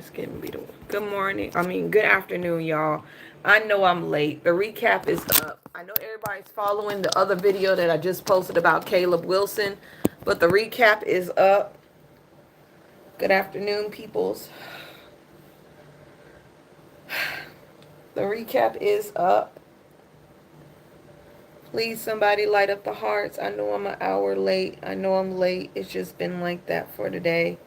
Thanksgiving be the one. Good morning. Good afternoon, y'all. I know I'm late. The recap is up. I know everybody's following the other video that I just posted about Caleb Wilson, but the recap is up. Good afternoon, peoples. The recap is up. Please, somebody light up the hearts. I know I'm an hour late. I know I'm late. It's just been like that for today.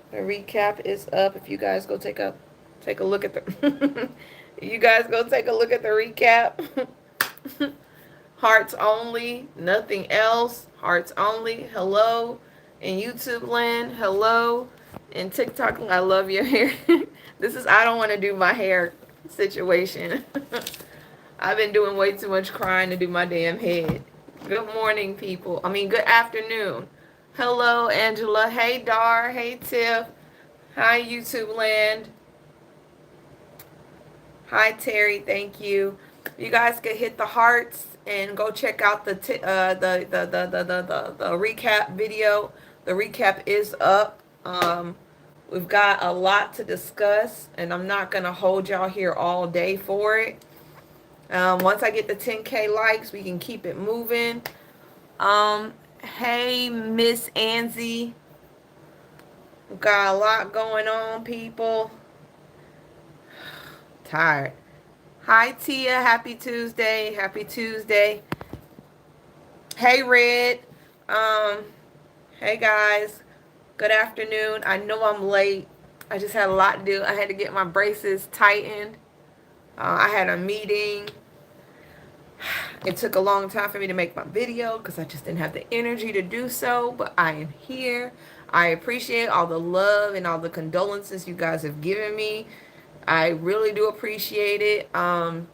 The recap is up. If you guys go take a look at the you guys go take a look at the recap. Hearts only, nothing else. Hearts only. Hello in YouTube land. Hello in TikTok. I love your hair. This is I don't want to do my hair situation. I've been doing way too much crying to do my damn head. Good morning, people. Good afternoon. Hello, Angela. Hey, Dar. Hey, Tiff. Hi, YouTube land. Hi, Terry. Thank you. You guys can hit the hearts and go check out the recap video. The recap is up. We've got a lot to discuss, and I'm not gonna hold y'all here all day for it. Once I get the 10K likes, we can keep it moving. Hey, Miss Anzie. We've got a lot going on, people. Tired. Hi, Tia. Happy Tuesday. Happy Tuesday. Hey, Red. Hey, guys. Good afternoon. I know I'm late. I just had a lot to do. I had to get my braces tightened. I had a meeting. It took a long time for me to make my video because I just didn't have the energy to do so, but I am here. I appreciate all the love and all the condolences you guys have given me. I really do appreciate it. Hi,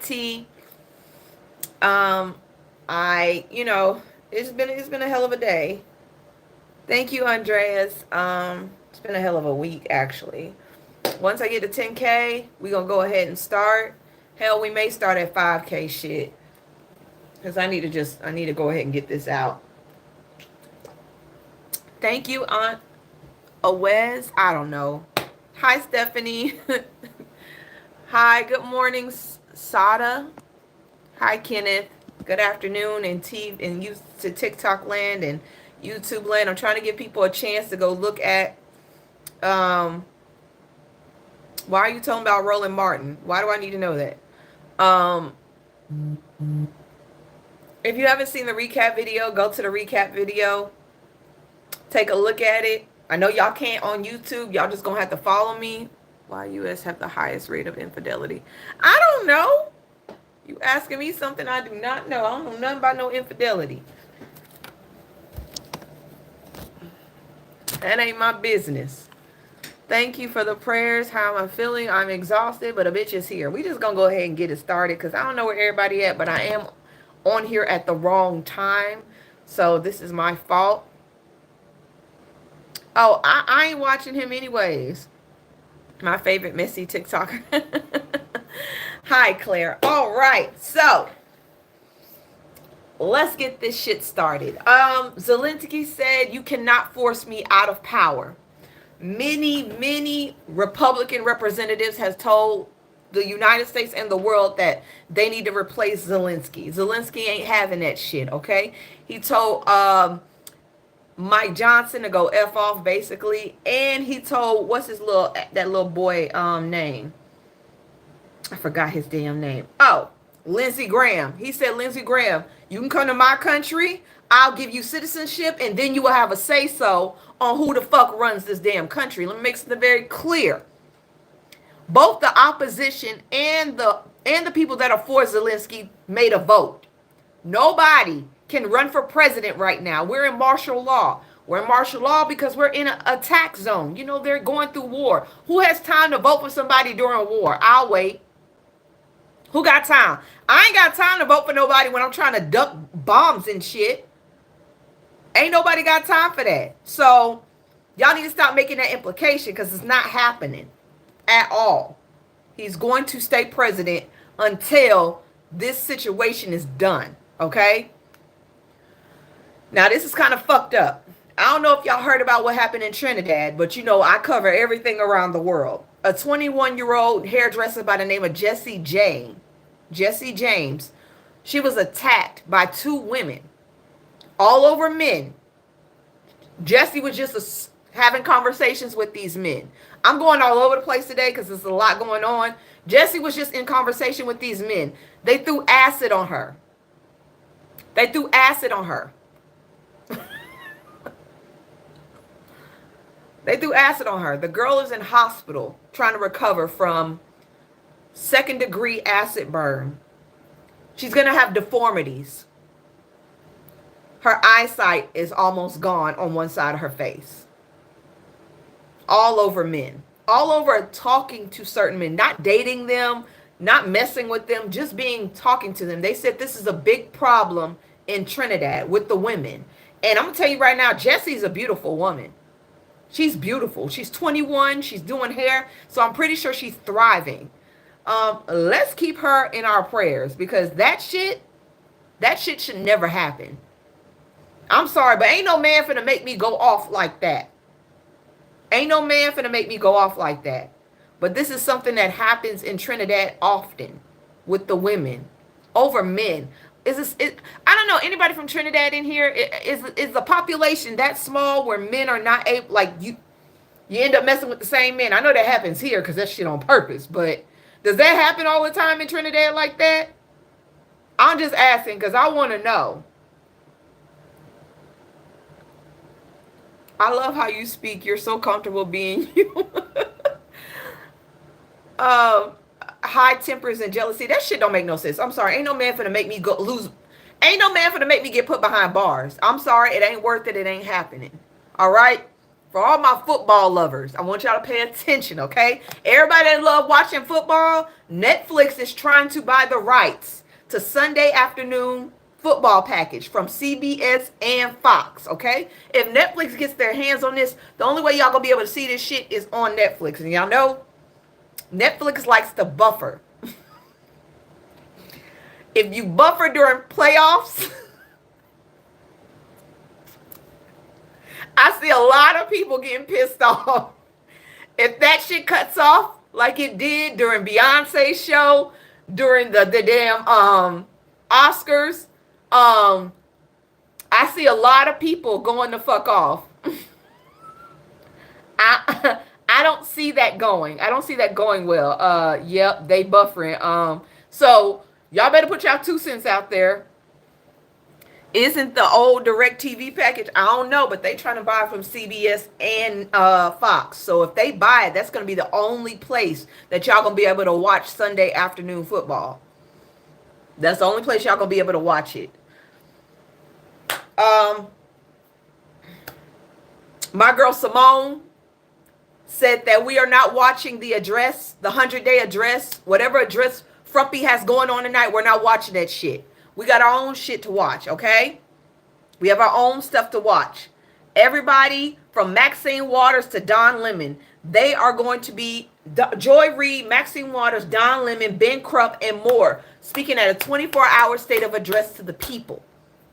T. It's been a hell of a day. Thank you, Andreas. It's been a hell of a week, actually. Once I get to 10K, we're going to go ahead and start. Hell, we may start at 5K shit. Because I need to go ahead and get this out. Thank you, Aunt Awez. I don't know. Hi, Stephanie. Hi, good morning, Sada. Hi, Kenneth. Good afternoon, and you to TikTok land and YouTube land. I'm trying to give people a chance to go look at why are you talking about Roland Martin? Why do I need to know that? If you haven't seen the recap video, go to the recap video. Take a look at it. I know y'all can't on YouTube. Y'all just gonna have to follow me. Why US have the highest rate of infidelity? I don't know. You asking me something I do not know. I don't know nothing about no infidelity. That ain't my business. Thank you for the prayers. How am I feeling? I'm exhausted, but a bitch is here. We just gonna go ahead and get it started because I don't know where everybody at, but I am on here at the wrong time. So this is my fault. Oh, I ain't watching him anyways. My favorite messy TikToker. Hi, Claire. All right, so let's get this shit started. Zelensky said, you cannot force me out of power. Many Republican representatives has told the United States and the world that they need to replace Zelensky. Zelensky ain't having that shit, okay? He told Mike Johnson to go F off, basically. And he told, what's that little boy name? I forgot his damn name. Oh, Lindsey Graham. He said, Lindsey Graham, you can come to my country. I'll give you citizenship, and then you will have a say-so on who the fuck runs this damn country. Let me make something very clear. Both the opposition and the people that are for Zelensky made a vote. Nobody can run for president right now. We're in martial law. We're in martial law because we're in an attack zone. You know, they're going through war. Who has time to vote for somebody during a war? I'll wait. Who got time? I ain't got time to vote for nobody when I'm trying to duck bombs and shit. Ain't nobody got time for that. So y'all need to stop making that implication because it's not happening at all. He's going to stay president until this situation is done. Okay? Now, this is kind of fucked up. I don't know if y'all heard about what happened in Trinidad, but you know, I cover everything around the world. A 21-year-old hairdresser by the name of Jessie James, she was attacked by two women, all over men. Jessie was just having conversations with these men. I'm going all over the place today because there's a lot going on. Jessie was just in conversation with these men. They threw acid on her. They threw acid on her. They threw acid on her. The girl is in hospital trying to recover from second-degree acid burn. She's going to have deformities. Her eyesight is almost gone on one side of her face. All over men. All over talking to certain men. Not dating them, not messing with them, just talking to them. They said this is a big problem in Trinidad with the women. And I'm going to tell you right now, Jessie's a beautiful woman. She's beautiful. She's 21. She's doing hair. So I'm pretty sure she's thriving. Let's keep her in our prayers because that shit should never happen. I'm sorry, but ain't no man finna make me go off like that. Ain't no man finna make me go off like that. But this is something that happens in Trinidad often with the women over men. I don't know, anybody from Trinidad in here? Is the population that small where men are not able, like you end up messing with the same men? I know that happens here because that shit on purpose, but does that happen all the time in Trinidad like that? I'm just asking because I want to know. I love how you speak. You're so comfortable being you. High tempers and jealousy. That shit don't make no sense. I'm sorry. Ain't no man finna make me lose. Ain't no man finna make me get put behind bars. I'm sorry. It ain't worth it. It ain't happening. All right? For all my football lovers, I want y'all to pay attention, okay? Everybody that love watching football, Netflix is trying to buy the rights to Sunday afternoon football package from CBS and Fox, okay? If Netflix gets their hands on this, the only way y'all gonna be able to see this shit is on Netflix. And y'all know, Netflix likes to buffer. If you buffer during playoffs, I see a lot of people getting pissed off. If that shit cuts off like it did during Beyonce's show, during the damn Oscars, I see a lot of people going the fuck off. I don't see that going. I don't see that going well. Yep, they buffering. So y'all better put y'all 2 cents out there. Isn't the old DirecTV package? I don't know, but they trying to buy from CBS and Fox. So if they buy it, that's going to be the only place that y'all going to be able to watch Sunday afternoon football. That's the only place y'all going to be able to watch it. My girl Simone said that we are not watching the address, the 100-day address, whatever address Frumpy has going on tonight. We're not watching that shit. We got our own shit to watch, okay? We have our own stuff to watch. Everybody from Maxine Waters to Don Lemon, they are going to be Joy Reid, Maxine Waters, Don Lemon, Ben Crump, and more speaking at a 24-hour state of address to the people,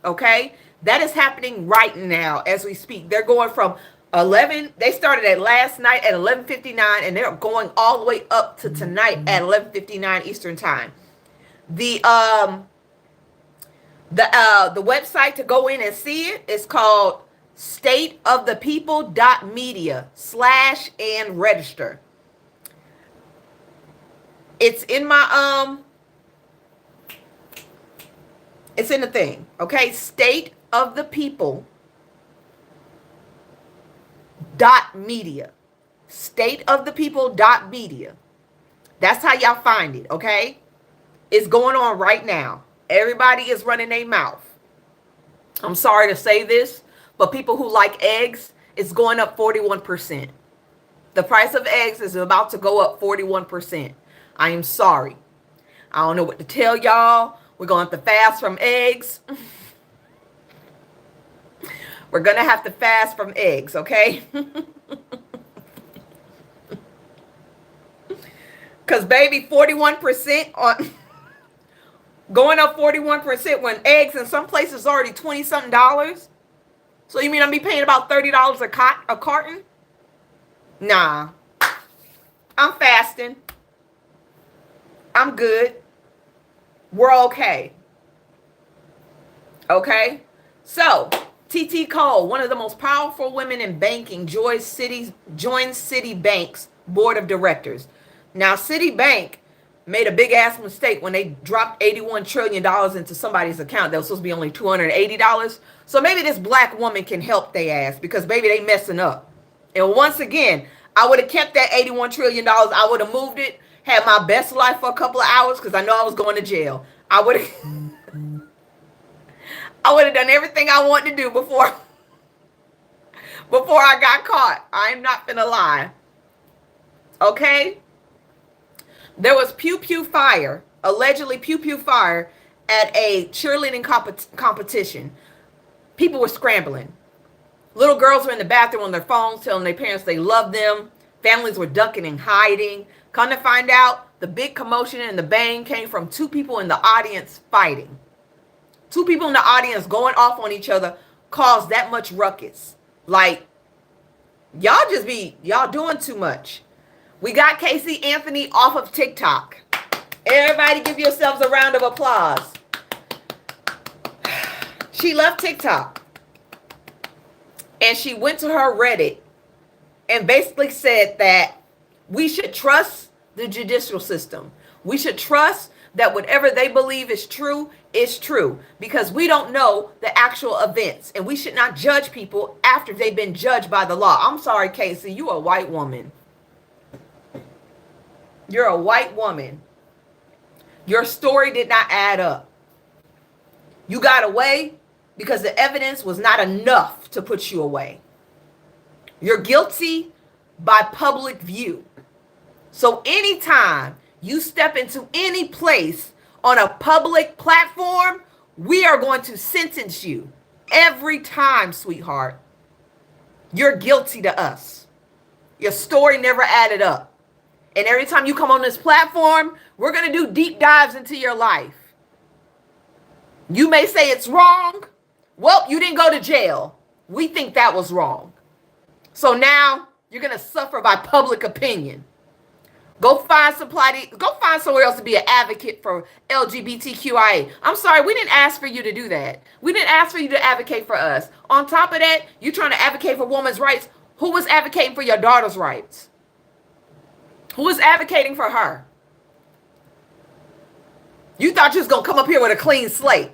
okay? That is happening right now as we speak. They're going from 11, they started at last night at 11:59, and they're going all the way up to tonight at 11:59 Eastern time. The website to go in and see it is called stateofthepeople.media/and-register. It's in my it's in the thing, okay? Stateofthepeople.media. Stateofthepeople.media. That's how y'all find it, okay? It's going on right now. Everybody is running their mouth. I'm sorry to say this, but people who like eggs, it's going up 41%. The price of eggs is about to go up 41%. I am sorry. I don't know what to tell y'all. We're going to have to fast from eggs. We're going to have to fast from eggs, okay? Because, baby, 41% on... Going up 41% when eggs in some places already $20-something. So you mean I'm be paying about $30 a carton? Nah. I'm fasting. I'm good. We're okay. Okay? So, TT Cole, one of the most powerful women in banking, joins Citibank's board of directors. Now, Citibank made a big ass mistake when they dropped $81 trillion into somebody's account that was supposed to be only $280. So maybe this black woman can help they ass, because baby, they messing up. And once again, I would have kept that $81 trillion. I would have moved it, had my best life for a couple of hours, because I know I was going to jail. I would have done everything I wanted to do before I got caught. I'm not gonna lie. Okay? There was pew pew fire, allegedly pew pew fire, at a cheerleading competition. People were scrambling. Little girls were in the bathroom on their phones telling their parents they love them. Families were ducking and hiding. Come to find out, the big commotion and the bang came from two people in the audience fighting. Two people in the audience going off on each other caused that much ruckus. Like, y'all doing too much. We got Casey Anthony off of TikTok. Everybody give yourselves a round of applause. She left TikTok. And she went to her Reddit and basically said that we should trust the judicial system. We should trust that whatever they believe is true, because we don't know the actual events, and we should not judge people after they've been judged by the law. I'm sorry, Casey, you a white woman. You're a white woman. Your story did not add up. You got away because the evidence was not enough to put you away. You're guilty by public view. So anytime you step into any place on a public platform, we are going to sentence you every time, sweetheart. You're guilty to us. Your story never added up. And every time you come on this platform, we're going to do deep dives into your life. You may say it's wrong. Well, you didn't go to jail. We think that was wrong. So now you're going to suffer by public opinion. Go find somewhere else to be an advocate for LGBTQIA. I'm sorry, we didn't ask for you to do that. We didn't ask for you to advocate for us. On top of that, you're trying to advocate for women's rights. Who was advocating for your daughter's rights? Who was advocating for her? You thought you was going to come up here with a clean slate.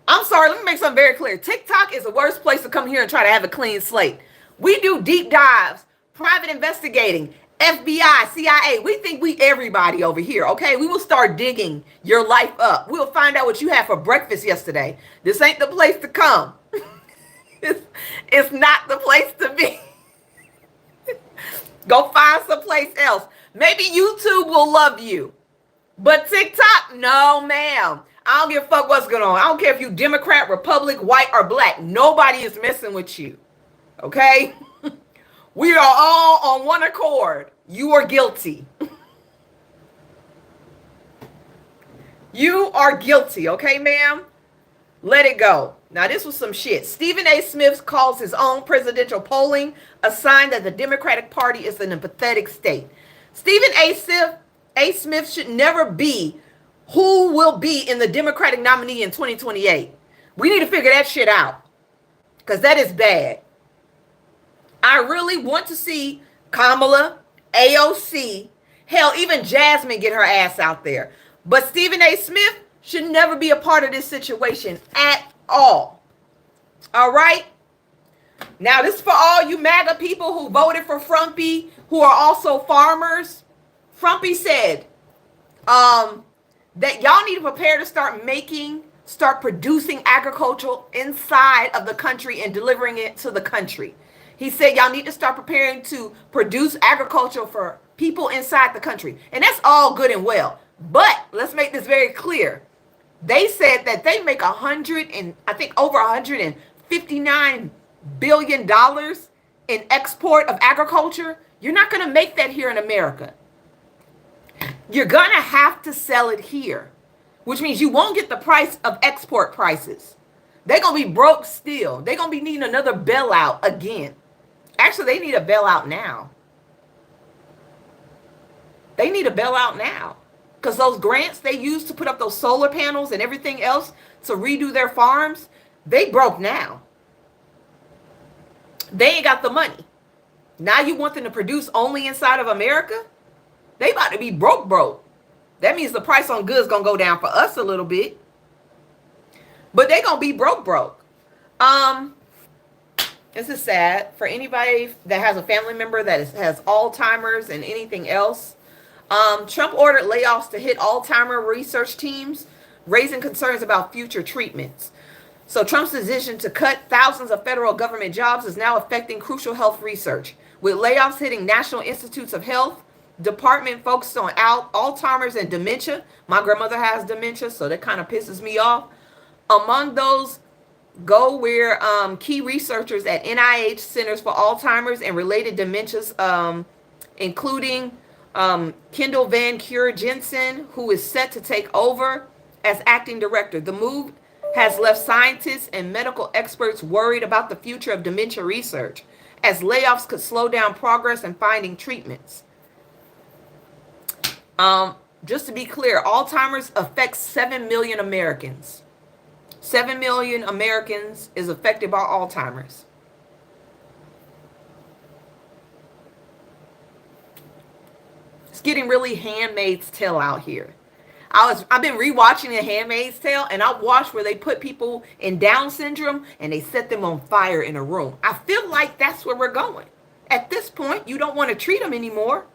I'm sorry, let me make something very clear. TikTok is the worst place to come here and try to have a clean slate. We do deep dives, private investigating, FBI, CIA. We think we everybody over here, okay? We will start digging your life up. We'll find out what you had for breakfast yesterday. This ain't the place to come. It's not the place to be. Go find someplace else. Maybe YouTube will love you. But TikTok, no, ma'am. I don't give a fuck what's going on. I don't care if you Democrat, Republic, white, or black. Nobody is messing with you. Okay? We are all on one accord. You are guilty. You are guilty, okay, ma'am? Let it go. Now, this was some shit. Stephen A. Smith calls his own presidential polling a sign that the Democratic Party is in a pathetic state. Stephen A. Smith should never be who will be in the Democratic nominee in 2028. We need to figure that shit out, because that is bad. I really want to see Kamala, AOC, hell, even Jasmine get her ass out there. But Stephen A. Smith should never be a part of this situation at all. All right? Now, this is for all you MAGA people who voted for Frumpy, who are also farmers. Frumpy said that y'all need to prepare to start producing agriculture inside of the country and delivering it to the country. He said y'all need to start preparing to produce agriculture for people inside the country. And that's all good and well. But let's make this very clear. They said that they make over $159 billion in export of agriculture. You're not going to make that here in America. You're going to have to sell it here, which means you won't get the price of export prices. They're going to be broke still. They're going to be needing another bailout again. Actually, they need a bailout now. They need a bailout now. Because those grants they used to put up those solar panels and everything else to redo their farms, they broke now. They ain't got the money. Now you want them to produce only inside of America? They about to be broke. That means the price on goods going to go down for us a little bit. But they going to be broke. This is sad for anybody that has a family member that has Alzheimer's and anything else. Trump ordered layoffs to hit Alzheimer research teams, raising concerns about future treatments. So Trump's decision to cut thousands of federal government jobs is now affecting crucial health research, with layoffs hitting National Institutes of Health, department focused on Alzheimer's and dementia. My grandmother has dementia, so that kind of pisses me off. Among those go where key researchers at NIH Centers for Alzheimer's and related dementias, including Kendall Van Cure Jensen, who is set to take over as acting director. The move has left scientists and medical experts worried about the future of dementia research, as layoffs could slow down progress in finding treatments. Just to be clear, Alzheimer's affects 7 million Americans. 7 million Americans is affected by Alzheimer's. It's getting really Handmaid's Tale out here. I've been rewatching The Handmaid's Tale, and I watched where they put people in Down syndrome and they set them on fire in a room. I feel like that's where we're going. At this point, you don't want to treat them anymore.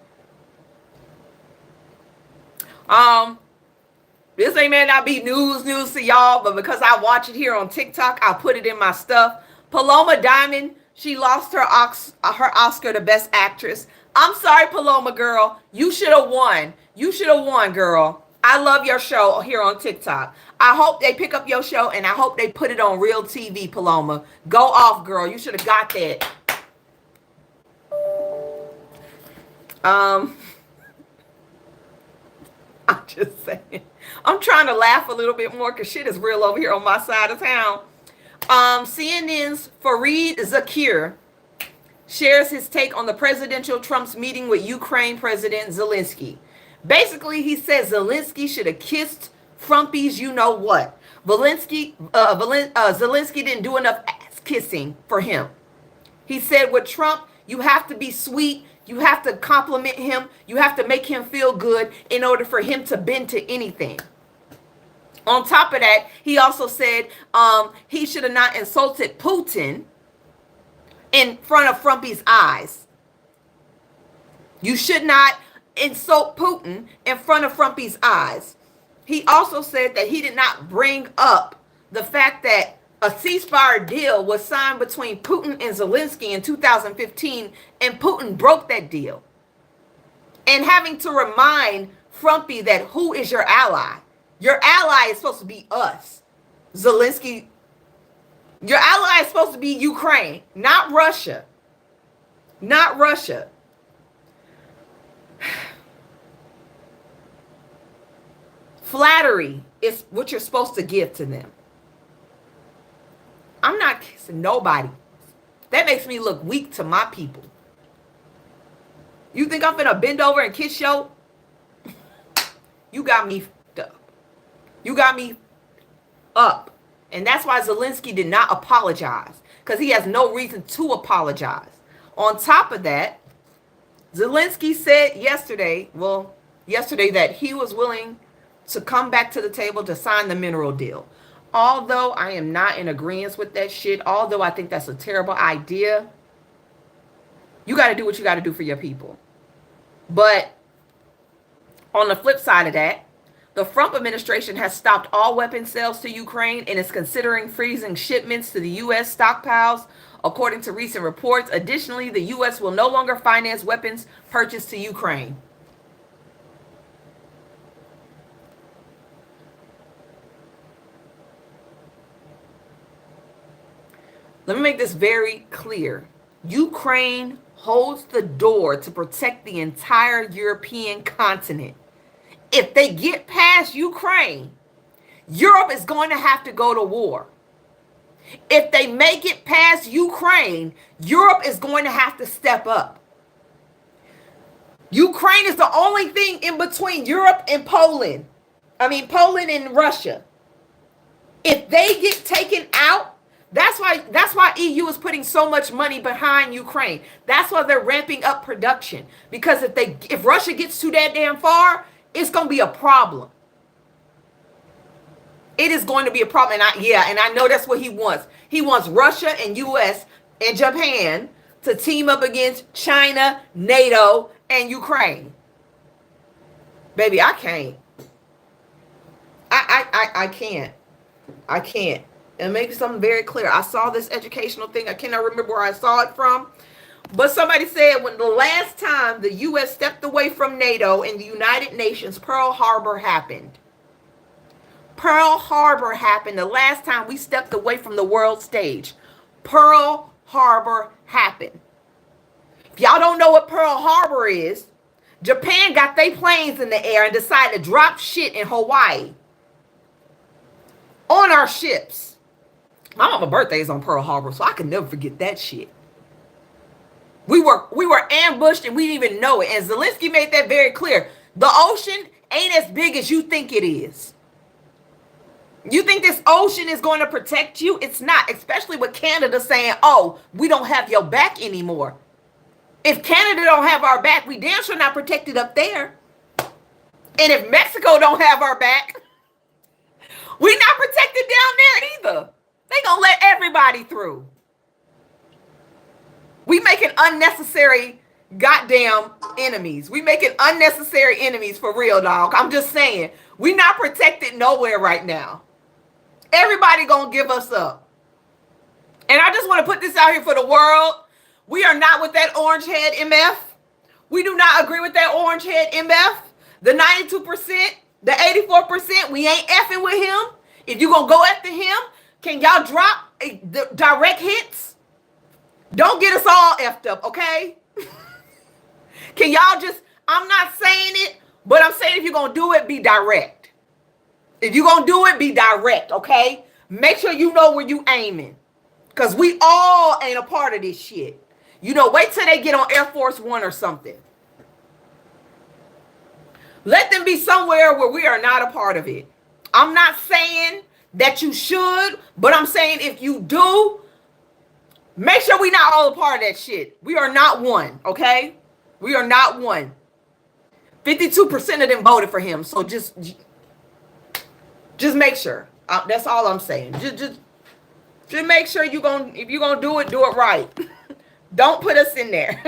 This may not be news to y'all, but because I watch it here on TikTok, I'll put it in my stuff. Paloma Diamond, she lost her Oscar to Best Actress. I'm sorry, Paloma girl. You should have won. You should have won, girl. I love your show here on TikTok. I hope they pick up your show, and I hope they put it on real TV, Paloma. Go off, girl. You should have got that. I'm just saying. I'm trying to laugh a little bit more because shit is real over here on my side of town. CNN's Fareed Zakir shares his take on the presidential Trump's meeting with Ukraine President Zelensky. Basically, he says Zelensky should have kissed Frumpy's you know what. Zelensky didn't do enough ass kissing for him. He said with Trump, you have to be sweet. You have to compliment him. You have to make him feel good in order for him to bend to anything. On top of that, he also said he should have not insulted Putin in front of Frumpy's eyes. You should not insult Putin in front of Frumpy's eyes. He also said that he did not bring up the fact that a ceasefire deal was signed between Putin and Zelensky in 2015, and Putin broke that deal. And having to remind Frumpy that who is your ally? Your ally is supposed to be us. Zelensky, your ally is supposed to be Ukraine, not Russia. Not Russia. Flattery is what you're supposed to give to them. I'm not kissing nobody. That makes me look weak to my people. You think I'm finna bend over and kiss yo? You got me fucked up. You got me up. And that's why Zelensky did not apologize, because he has no reason to apologize. On top of that, Zelensky said yesterday that he was willing to come back to the table to sign the mineral deal. Although I am not in agreement with that shit, although I think that's a terrible idea, you got to do what you got to do for your people. But on the flip side of that, the Trump administration has stopped all weapon sales to Ukraine and is considering freezing shipments to the U.S. stockpiles, according to recent reports. Additionally, the U.S. will no longer finance weapons purchased to Ukraine. Let me make this very clear. Ukraine holds the door to protect the entire European continent. If they get past Ukraine, Europe is going to have to go to war. If they make it past Ukraine, Europe is going to have to step up. Ukraine is the only thing in between Europe and Poland. Poland and Russia. If they get taken out, that's why EU is putting so much money behind Ukraine. That's why they're ramping up production. Because if Russia gets too that damn far, it's going to be a problem. It is going to be a problem. And I know that's what he wants. He wants Russia and US and Japan to team up against China, NATO, and Ukraine. Baby, I can't. I can't. I can't. And make something very clear. I saw this educational thing. I cannot remember where I saw it from. But somebody said when the last time the U.S. stepped away from NATO and the United Nations, Pearl Harbor happened. Pearl Harbor happened the last time we stepped away from the world stage. Pearl Harbor happened. If y'all don't know what Pearl Harbor is, Japan got their planes in the air and decided to drop shit in Hawaii on our ships. My mama's birthday is on Pearl Harbor, so I can never forget that shit. We were ambushed and we didn't even know it. And Zelensky made that very clear. The ocean ain't as big as you think it is. You think this ocean is going to protect you? It's not, especially with Canada saying, oh, we don't have your back anymore. If Canada don't have our back, we damn sure not protected up there. And if Mexico don't have our back, we not protected down there either. They gonna let everybody through. We making unnecessary goddamn enemies. We making unnecessary enemies for real, dog. I'm just saying, we not protected nowhere right now. Everybody gonna give us up. And I just want to put this out here for the world. We are not with that orange head MF. We do not agree with that orange head MF. The 92%, the 84%, we ain't effing with him. If you gonna go after him, can y'all drop the direct hits? Don't get us all effed up, okay? Can y'all just, I'm not saying it, but I'm saying if you're going to do it, be direct. If you're going to do it, be direct, okay? Make sure you know where you aiming. Because we all ain't a part of this shit. You know, wait till they get on Air Force One or something. Let them be somewhere where we are not a part of it. I'm not saying that you should, but I'm saying if you do, make sure we not all a part of that shit. We are not one, okay? We are not one. 52% of them voted for him, so just make sure. That's all I'm saying. Just make sure if you're gonna do it right. Don't put us in there.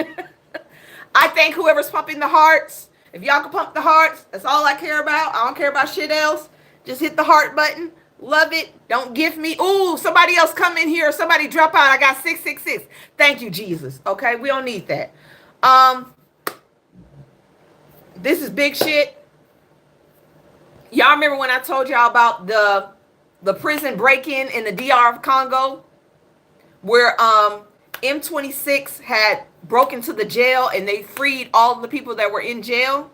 I thank whoever's pumping the hearts. If y'all can pump the hearts, that's all I care about. I don't care about shit else. Just hit the heart button. Love it. Don't give me. Ooh, somebody else come in here. Somebody drop out. I got 666. Thank you, Jesus. Okay, we don't need that. This is big shit. Y'all remember when I told y'all about the prison break-in in the DR of Congo, where M26 had broken into the jail and they freed all the people that were in jail,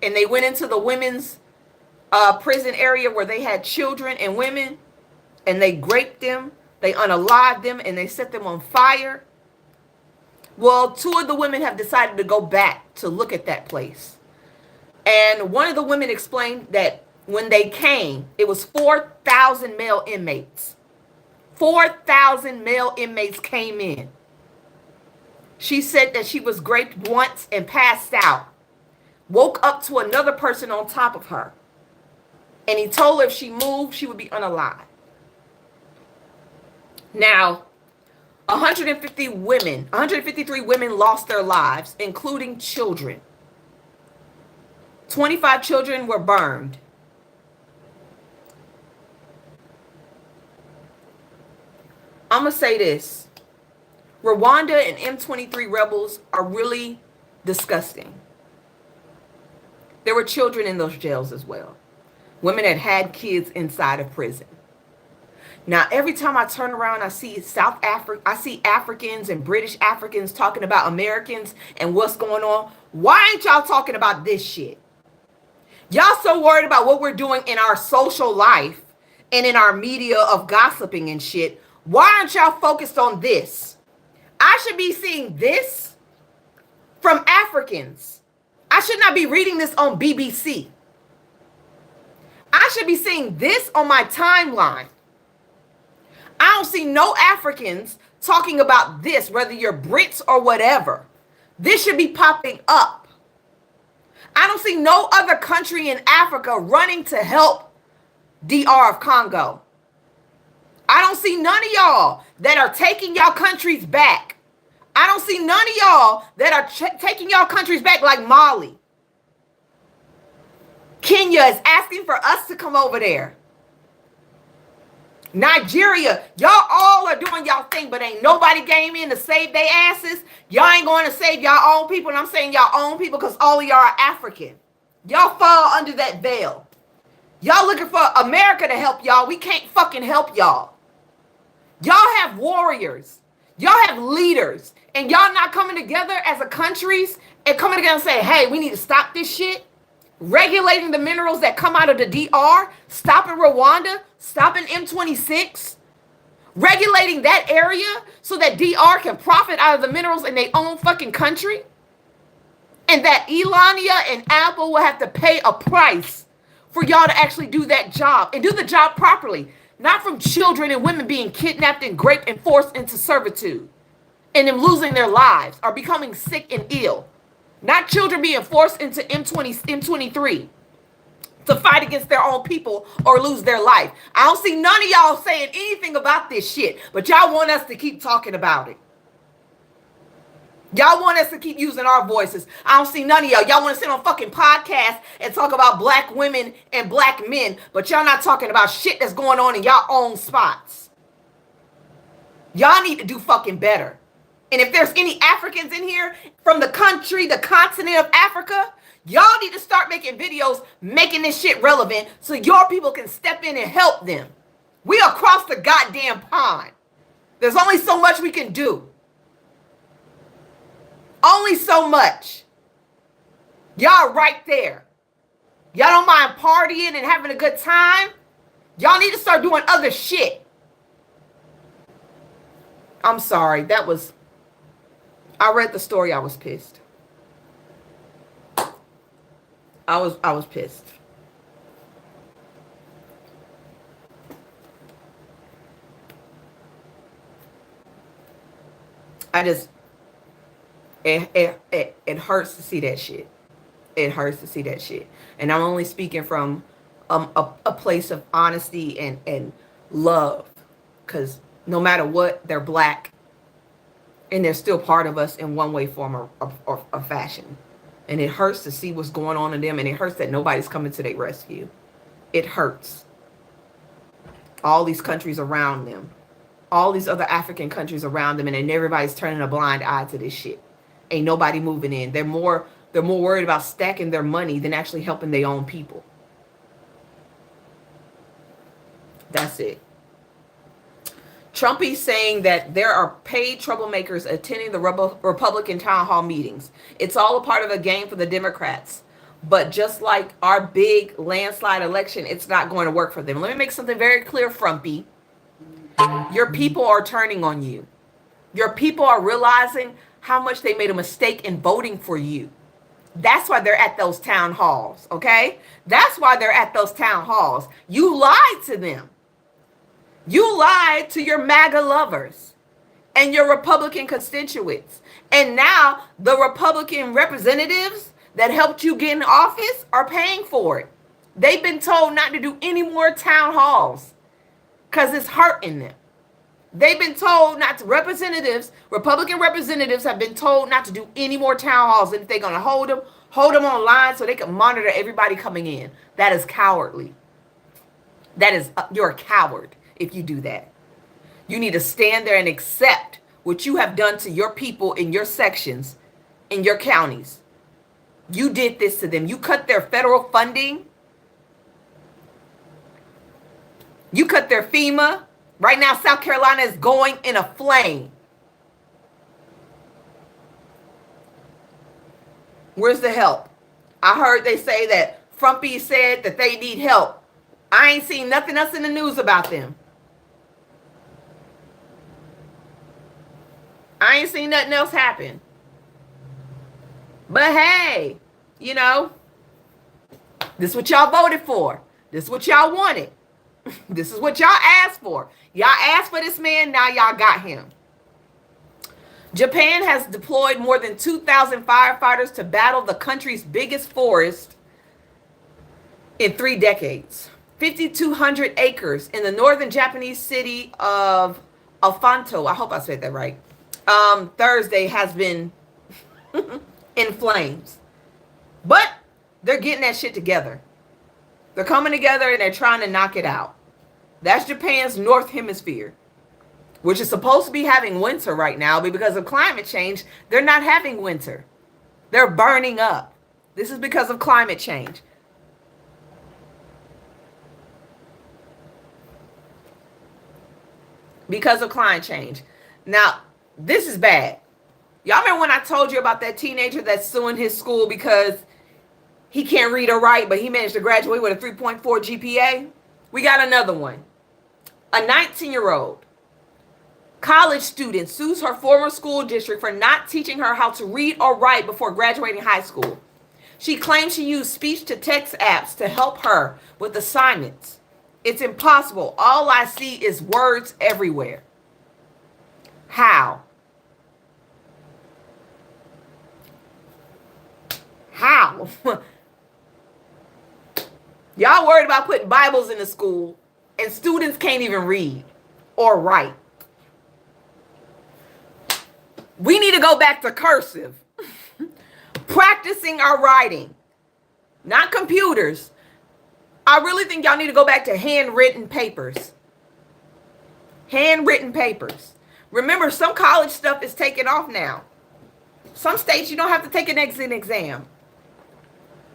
and they went into the women's prison area where they had children and women, and they raped them, they unalived them, and they set them on fire. Well, 2 of the women have decided to go back to look at that place. And one of the women explained that when they came, it was 4,000 male inmates. 4,000 male inmates came in. She said that she was raped once and passed out. Woke up to another person on top of her. And he told her if she moved, she would be unalive. Now, 153 women lost their lives, including children. 25 children were burned. I'm going to say this. Rwanda and M23 rebels are really disgusting. There were children in those jails as well. Women had kids inside of prison. Now, every time I turn around, I see Africans and British Africans talking about Americans and what's going on. Why ain't y'all talking about this shit? Y'all so worried about what we're doing in our social life and in our media of gossiping and shit. Why aren't y'all focused on this? I should be seeing this from Africans. I should not be reading this on BBC. I should be seeing this on my timeline. I don't see no Africans talking about this, whether you're Brits or whatever. This should be popping up. I don't see no other country in Africa running to help DR of Congo. I don't see none of y'all that are taking y'all countries back. I don't see none of y'all that are taking y'all countries back like Mali. Kenya is asking for us to come over there. Nigeria, y'all all are doing y'all thing, but ain't nobody came in to save their asses. Y'all ain't going to save y'all own people, and I'm saying y'all own people because all of y'all are African. Y'all fall under that veil. Y'all looking for America to help y'all. We can't fucking help y'all. Y'all have warriors. Y'all have leaders, and y'all not coming together as a countries and coming together and say, hey, we need to stop this shit. Regulating the minerals that come out of the DR, stopping Rwanda, stopping M26, regulating that area so that DR can profit out of the minerals in their own fucking country, and that Elania and Apple will have to pay a price for y'all to actually do that job and do the job properly, not from children and women being kidnapped and raped and forced into servitude and them losing their lives or becoming sick and ill. Not children being forced into M23 to fight against their own people or lose their life. I don't see none of y'all saying anything about this shit, but y'all want us to keep talking about it. Y'all want us to keep using our voices. I don't see none of y'all. Y'all want to sit on fucking podcasts and talk about black women and black men, but y'all not talking about shit that's going on in y'all own spots. Y'all need to do fucking better. And if there's any Africans in here from the country, the continent of Africa, y'all need to start making videos, making this shit relevant so your people can step in and help them. We across the goddamn pond. There's only so much we can do. Only so much. Y'all right there. Y'all don't mind partying and having a good time. Y'all need to start doing other shit. I'm sorry. I read the story. I was pissed. I was pissed. It hurts to see that shit. It hurts to see that shit. And I'm only speaking from a place of honesty and love, because no matter what, they're black. And they're still part of us in one way, form, or fashion. And it hurts to see what's going on in them. And it hurts that nobody's coming to their rescue. It hurts. All these countries around them. All these other African countries around them. And then everybody's turning a blind eye to this shit. Ain't nobody moving in. They're more worried about stacking their money than actually helping their own people. That's it. Trumpy saying that there are paid troublemakers attending the Republican town hall meetings. It's all a part of a game for the Democrats. But just like our big landslide election, it's not going to work for them. Let me make something very clear, Frumpy. Your people are turning on you. Your people are realizing how much they made a mistake in voting for you. That's why they're at those town halls, okay? That's why they're at those town halls. You lied to them. You lied to your MAGA lovers and your Republican constituents. And now the Republican representatives that helped you get in office are paying for it. They've been told not to do any more town halls because it's hurting them. They've been told not to, Republican representatives have been told not to do any more town halls. And if they're going to hold them online so they can monitor everybody coming in. That is cowardly. You're a coward if you do that. You need to stand there and accept what you have done to your people in your sections, in your counties. You did this to them. You cut their federal funding. You cut their FEMA. Right now, South Carolina is going in a flame. Where's the help? I heard they say that Frumpy said that they need help. I ain't seen nothing else in the news about them. I ain't seen nothing else happen. But hey, you know, this is what y'all voted for. This is what y'all wanted. This is what y'all asked for. Y'all asked for this man, now y'all got him. Japan has deployed more than 2,000 firefighters to battle the country's biggest forest in 3 decades. 5,200 acres in the northern Japanese city of Afanto, I hope I said that right, Thursday has been in flames. But they're getting that shit together. They're coming together and they're trying to knock it out. That's Japan's North Hemisphere, which is supposed to be having winter right now, but because of climate change, they're not having winter. They're burning up. This is because of climate change. Because of climate change. Now, this is bad. Y'all remember when I told you about that teenager that's suing his school because he can't read or write, but he managed to graduate with a 3.4 GPA? We got another one. A 19-year-old college student sues her former school district for not teaching her how to read or write before graduating high school. She claims she used speech-to-text apps to help her with assignments. It's impossible. All I see is words everywhere. How? How? Y'all worried about putting Bibles in the school and students can't even read or write. We need to go back to cursive. Practicing our writing. Not computers. I really think y'all need to go back to handwritten papers. Handwritten papers. Remember, some college stuff is taken off now. Some states you don't have to take an exit exam.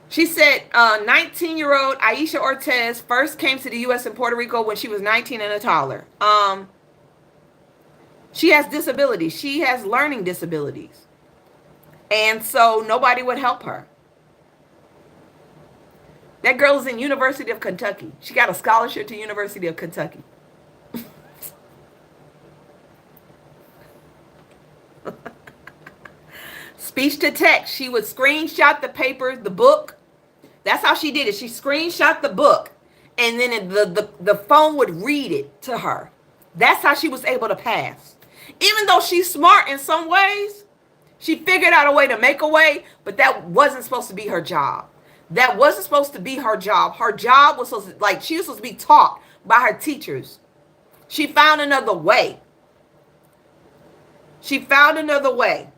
She said 19-year-old Aisha Ortez first came to the U.S. and Puerto Rico when she was 19 and a toddler. She has disabilities. She has learning disabilities. And so nobody would help her. That girl is in University of Kentucky. She got a scholarship to University of Kentucky. Speech to text. She would screenshot the paper, the book. That's how she did it. She screenshot the book, and then the phone would read it to her. That's how she was able to pass. Even though she's smart in some ways, she figured out a way to make a way, but that wasn't supposed to be her job. That wasn't supposed to be her job. Her job was supposed to, like, she was supposed to be taught by her teachers. She found another way. She found another way.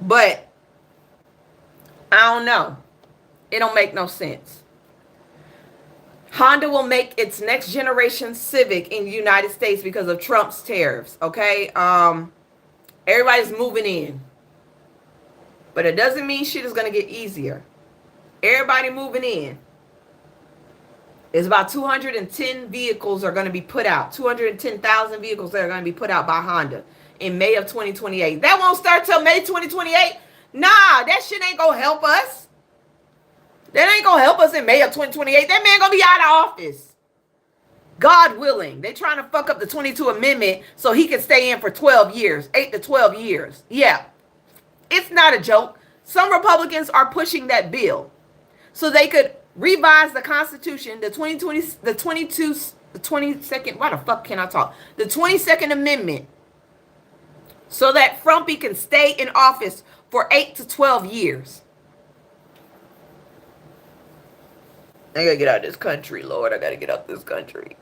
But I don't know. It don't make no sense. Honda will make its next generation Civic in the United States because of Trump's tariffs. Okay. Everybody's moving in. But it doesn't mean shit is going to get easier. Everybody moving in. It's about 210 vehicles are going to be put out. 210,000 vehicles that are going to be put out by Honda in May of 2028. That won't start till May 2028. Nah, that shit ain't going to help us. That ain't going to help us in May of 2028. That man going to be out of office. God willing. They trying to fuck up the 22 Amendment so he can stay in for 12 years. 8 to 12 years. Yeah. It's not a joke. Some Republicans are pushing that bill so they could revise the Constitution, the 22nd, why the fuck can I talk? The 22nd Amendment, so that Frumpy can stay in office for 8 to 12 years. I gotta get out of this country, Lord. I gotta get out of this country.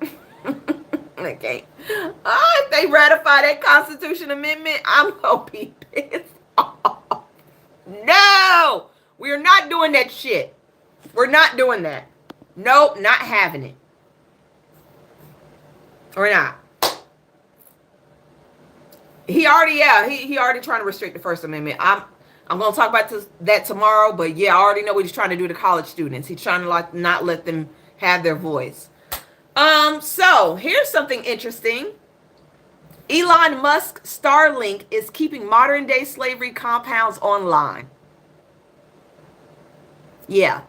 I can't. If they ratify that Constitution Amendment, I'm gonna be pissed off. No, we're not doing that shit. We're not doing that. Nope, not having it. We're not. He already trying to restrict the First Amendment. I'm gonna talk about that tomorrow, but yeah, I already know what he's trying to do to college students. He's trying to not let them have their voice. So here's something interesting. Elon Musk Starlink is keeping modern day slavery compounds online. Yeah,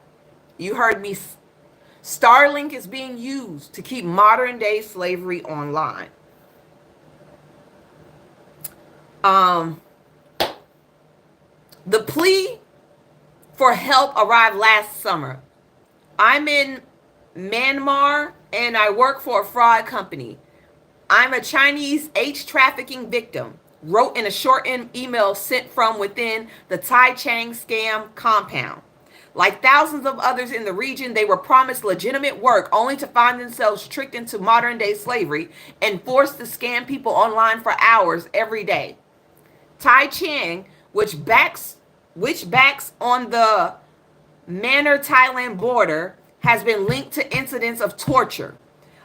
you heard me. Starlink is being used to keep modern day slavery online. Um, the plea for help arrived last summer. I'm in Myanmar and I work for a fraud company. I'm a Chinese H trafficking victim, wrote in a short email sent from within the Tai Chang scam compound. Like thousands of others in the region, they were promised legitimate work only to find themselves tricked into modern day slavery and forced to scam people online for hours every day. Tai Chang, which backs on the Myanmar Thailand border, has been linked to incidents of torture.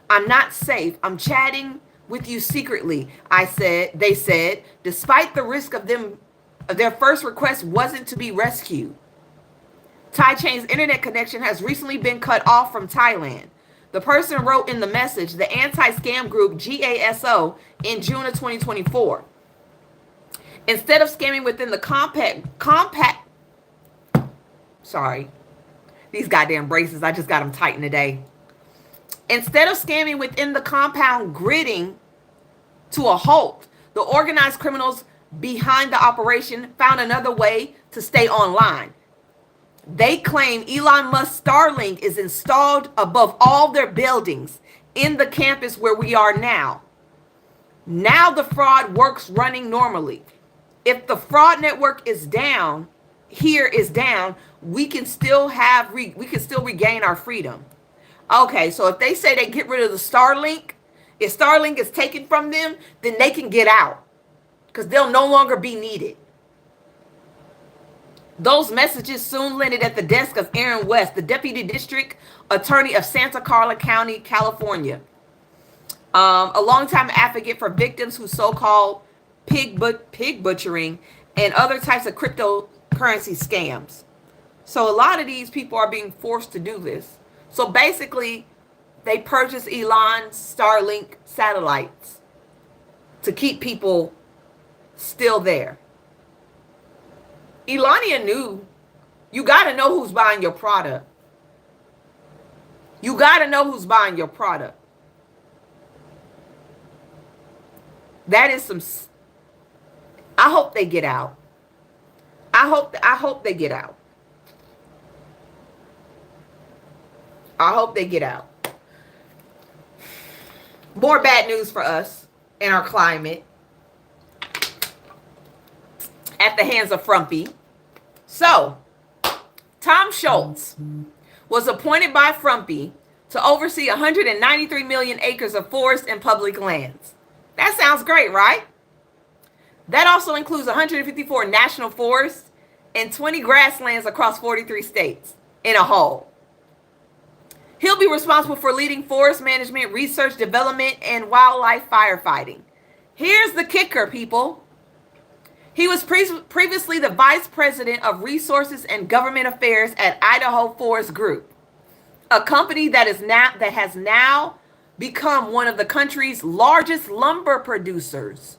I'm not safe. I'm chatting with you secretly, they said, despite the risk of their first request wasn't to be rescued. Tai Chang's internet connection has recently been cut off from Thailand. The person wrote in the message, the anti-scam group GASO, in June of 2024. Instead of scamming within the sorry, these goddamn braces, I just got them tightened today. Instead of scamming within the compound gritting to a halt, the organized criminals behind the operation found another way to stay online. They claim Elon Musk's Starlink is installed above all their buildings in the campus where we are now. Now the fraud works running normally. If the fraud network is down, we can still regain our freedom. Okay, so if they say they get rid of the Starlink, if Starlink is taken from them, then they can get out because they'll no longer be needed. Those messages soon landed at the desk of Aaron West, the deputy district attorney of Santa Clara County, California, a longtime advocate for victims who so-called pig butchering and other types of cryptocurrency scams. So a lot of these people are being forced to do this. So basically, they purchased Elon's Starlink satellites to keep people still there. Elania knew. You got to know who's buying your product. You got to know who's buying your product. That is some. I hope they get out. I hope they get out. I hope they get out. More bad news for us and our climate at the hands of Frumpy. So, Tom Schultz was appointed by Frumpy to oversee 193 million acres of forest and public lands. That sounds great, right? That also includes 154 national forests and 20 grasslands across 43 states in a whole. He'll be responsible for leading forest management, research, development, and wildlife firefighting. Here's the kicker, people. He was previously the vice president of resources and government affairs at Idaho Forest Group, a company that has now become one of the country's largest lumber producers.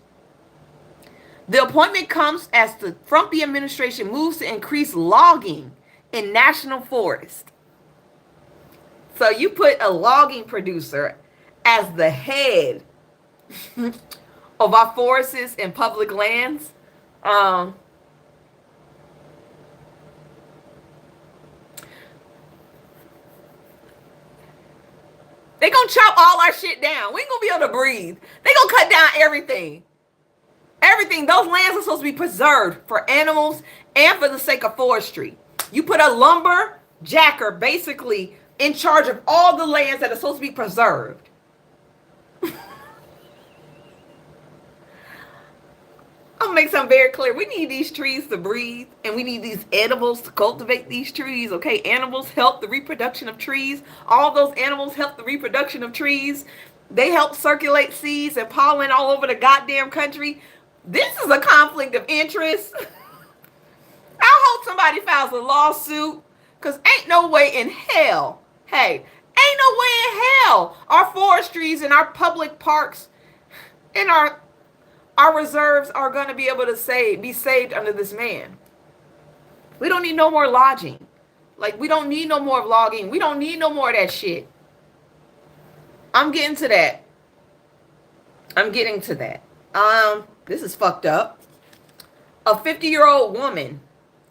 The appointment comes as the Trumpy administration moves to increase logging in national forests. So you put a logging producer as the head of our forests and public lands. They gonna chop all our shit down. We ain't gonna be able to breathe. They gonna cut down everything. Everything. Those lands are supposed to be preserved for animals and for the sake of forestry. You put a lumber jacker basically in charge of all the lands that are supposed to be preserved. I'll make something very clear. We need these trees to breathe, and we need these animals to cultivate these trees, okay? Animals help the reproduction of trees. All those animals help the reproduction of trees. They help circulate seeds and pollen all over the goddamn country. This is a conflict of interest. I hope somebody files a lawsuit, because ain't no way in hell, ain't no way in hell our forestries and our public parks and our reserves are going to be able to be saved under this man. We don't need no more lodging. Like, we don't need no more logging. We don't need no more of that shit. I'm getting to that. This is fucked up. A 50-year-old woman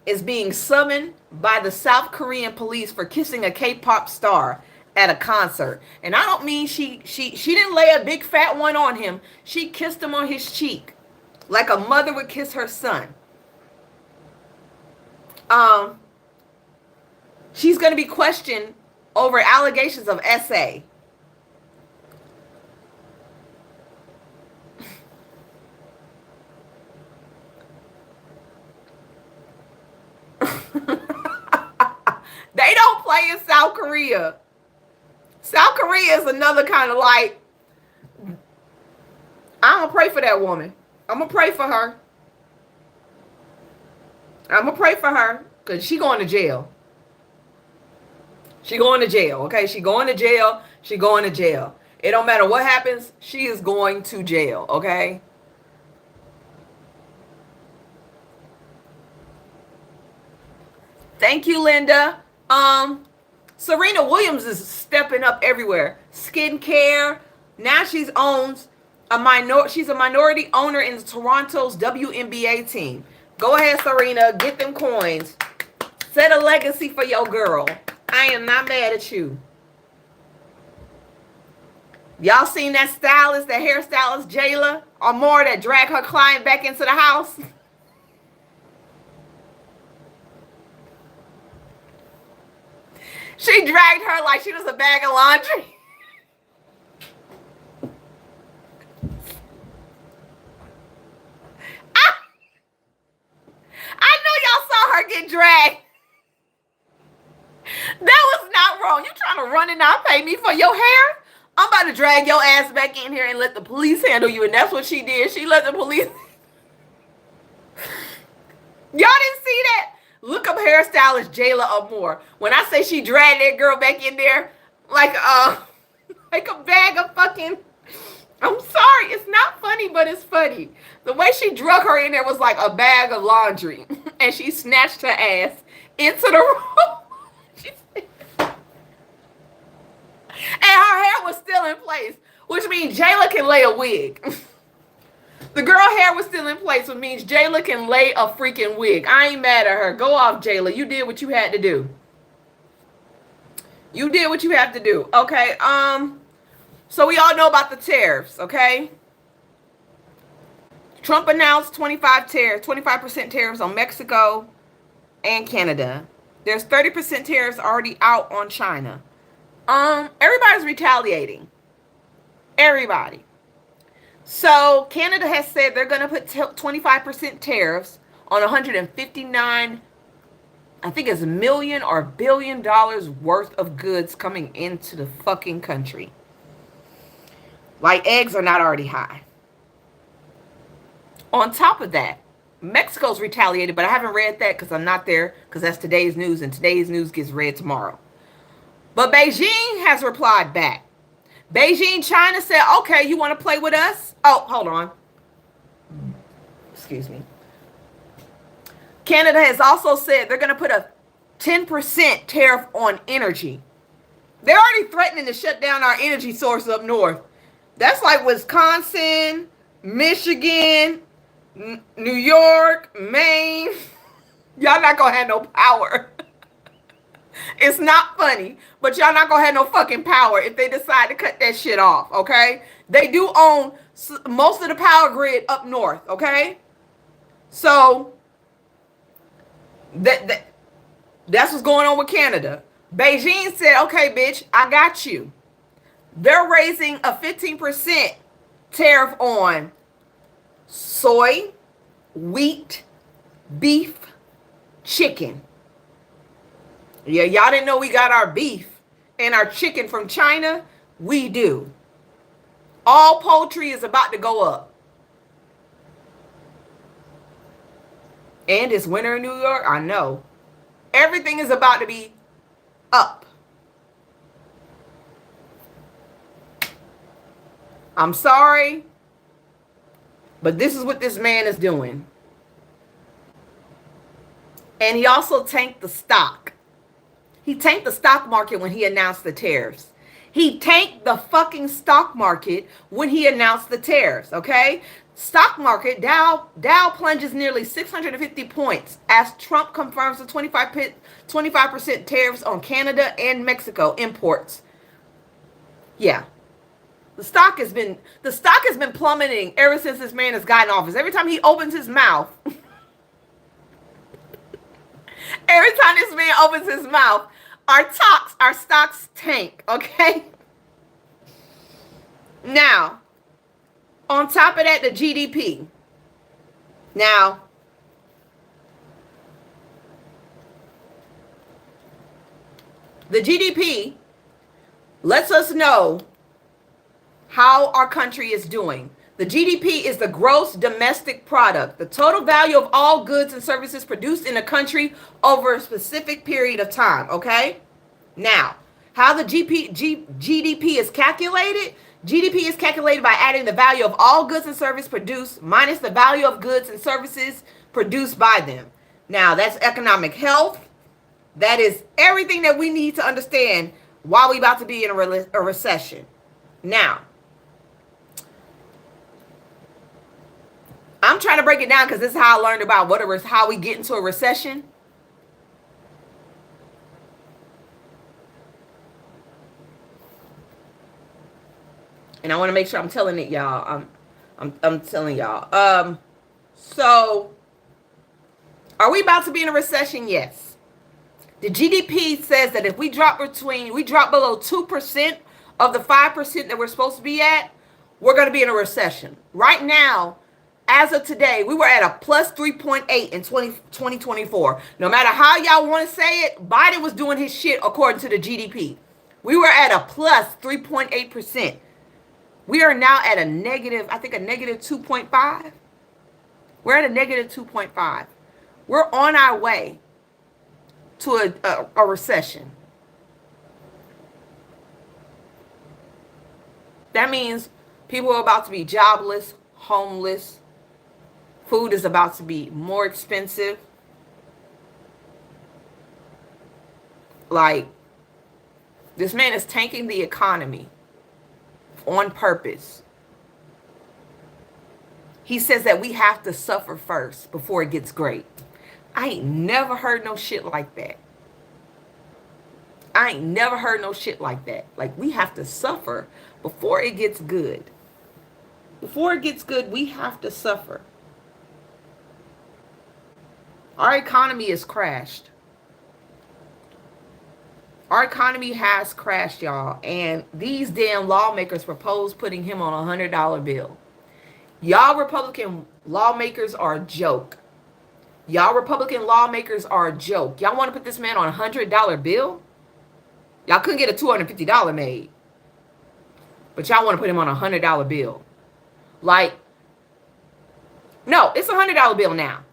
is being summoned by the South Korean police for kissing a K-pop star at a concert. And I don't mean she didn't lay a big fat one on him. She kissed him on his cheek like a mother would kiss her son. She's going to be questioned over allegations of SA. They don't play in South Korea. South Korea is another kind of like, I'm going to pray for that woman. I'm going to pray for her. I'm going to pray for her because she going to jail. She going to jail, okay? She going to jail. She going to jail. It don't matter what happens. She is going to jail, okay? Thank you, Linda. Serena Williams is stepping up everywhere. Skincare. Now she's a minority owner in Toronto's WNBA team. Go ahead, Serena. Get them coins. Set a legacy for your girl. I am not mad at you. Y'all seen that stylist, that hairstylist, Jayla, or more, that dragged her client back into the house? She dragged her like she was a bag of laundry. I know y'all saw her get dragged. That was not wrong. You trying to run and not pay me for your hair? I'm about to drag your ass back in here and let the police handle you. And that's what she did. She let the police. Y'all didn't see that? Look up hairstylist Jayla Amore. When I say she dragged that girl back in there like a bag of fucking... I'm sorry, it's not funny, but it's funny. The way she drug her in there was like a bag of laundry. And she snatched her ass into the room. And her hair was still in place, which means Jayla can lay a wig. The girl hair was still in place, which means Jayla can lay a freaking wig. I ain't mad at her. Go off, Jayla. You did what you had to do. You did what you had to do. Okay. So we all know about the tariffs, okay? Trump announced 25% tariffs on Mexico and Canada. There's 30% tariffs already out on China. Everybody's retaliating. Everybody. So Canada has said they're going to put 25% tariffs on 159, I think it's million or $1 billion worth of goods coming into the fucking country. Like eggs are not already high. On top of that, Mexico's retaliated, but I haven't read that because I'm not there, because that's today's news, and today's news gets read tomorrow. But Beijing has replied back. Beijing, China said, okay, you want to play with us? Oh, hold on. Excuse me. Canada has also said they're going to put a 10% tariff on energy. They're already threatening to shut down our energy sources up north. That's like Wisconsin, Michigan, New York, Maine. Y'all not going to have no power. It's not funny, but y'all not going to have no fucking power if they decide to cut that shit off, okay? They do own most of the power grid up north, okay? So, that's what's going on with Canada. Beijing said, okay, bitch, I got you. They're raising a 15% tariff on soy, wheat, beef, chicken. Yeah, y'all didn't know we got our beef and our chicken from China? We do. All poultry is about to go up. And it's winter in New York? I know. Everything is about to be up. I'm sorry, but this is what this man is doing. And he also tanked the stock. He tanked the stock market when he announced the tariffs. He tanked the fucking stock market when he announced the tariffs, okay? Stock market, Dow plunges nearly 650 points as Trump confirms the 25% tariffs on Canada and Mexico imports. Yeah. The stock has been plummeting ever since this man has gotten office. Every time he opens his mouth, our stocks tank, okay? Now, on top of that, the GDP. Now, the GDP lets us know how our country is doing. The GDP is the gross domestic product, the total value of all goods and services produced in a country over a specific period of time, okay? Now, how the GDP is calculated? GDP is calculated by adding the value of all goods and services produced minus the value of goods and services produced by them. Now, that's economic health. That is everything that we need to understand while we're about to be in a recession. Now, I'm trying to break it down because this is how I learned about how we get into a recession. And I want to make sure I'm telling it, y'all. I'm telling y'all. So, are we about to be in a recession? Yes. The GDP says that if we drop below 2% of the 5% that we're supposed to be at, we're going to be in a recession. Right now, as of today, we were at a plus 3.8 in 2024. No matter how y'all want to say it, Biden was doing his shit according to the GDP. We were at a plus 3.8%. We are now at a negative 2.5. We're at a negative 2.5. We're on our way to a recession. That means people are about to be jobless, homeless. Food is about to be more expensive. Like, this man is tanking the economy on purpose. He says that we have to suffer first before it gets great. I ain't never heard no shit like that. Like, we have to suffer before it gets good. Before it gets good, we have to suffer. Our economy has crashed. Our economy has crashed, y'all. And these damn lawmakers propose putting him on a $100 bill. Y'all Republican lawmakers are a joke. Y'all Republican lawmakers are a joke. Y'all want to put this man on a $100 bill? Y'all couldn't get a $250 made. But y'all want to put him on a $100 bill. Like, no, it's a $100 bill now.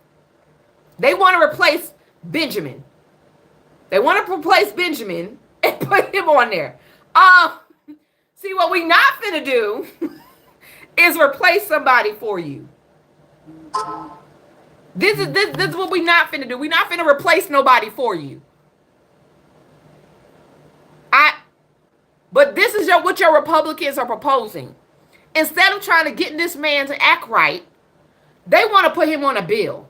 They want to replace Benjamin. They want to replace Benjamin and put him on there. See, what we not finna do is replace somebody for you. This is what we not finna do. We not finna replace nobody for you. But this is what your Republicans are proposing. Instead of trying to get this man to act right, they want to put him on a bill.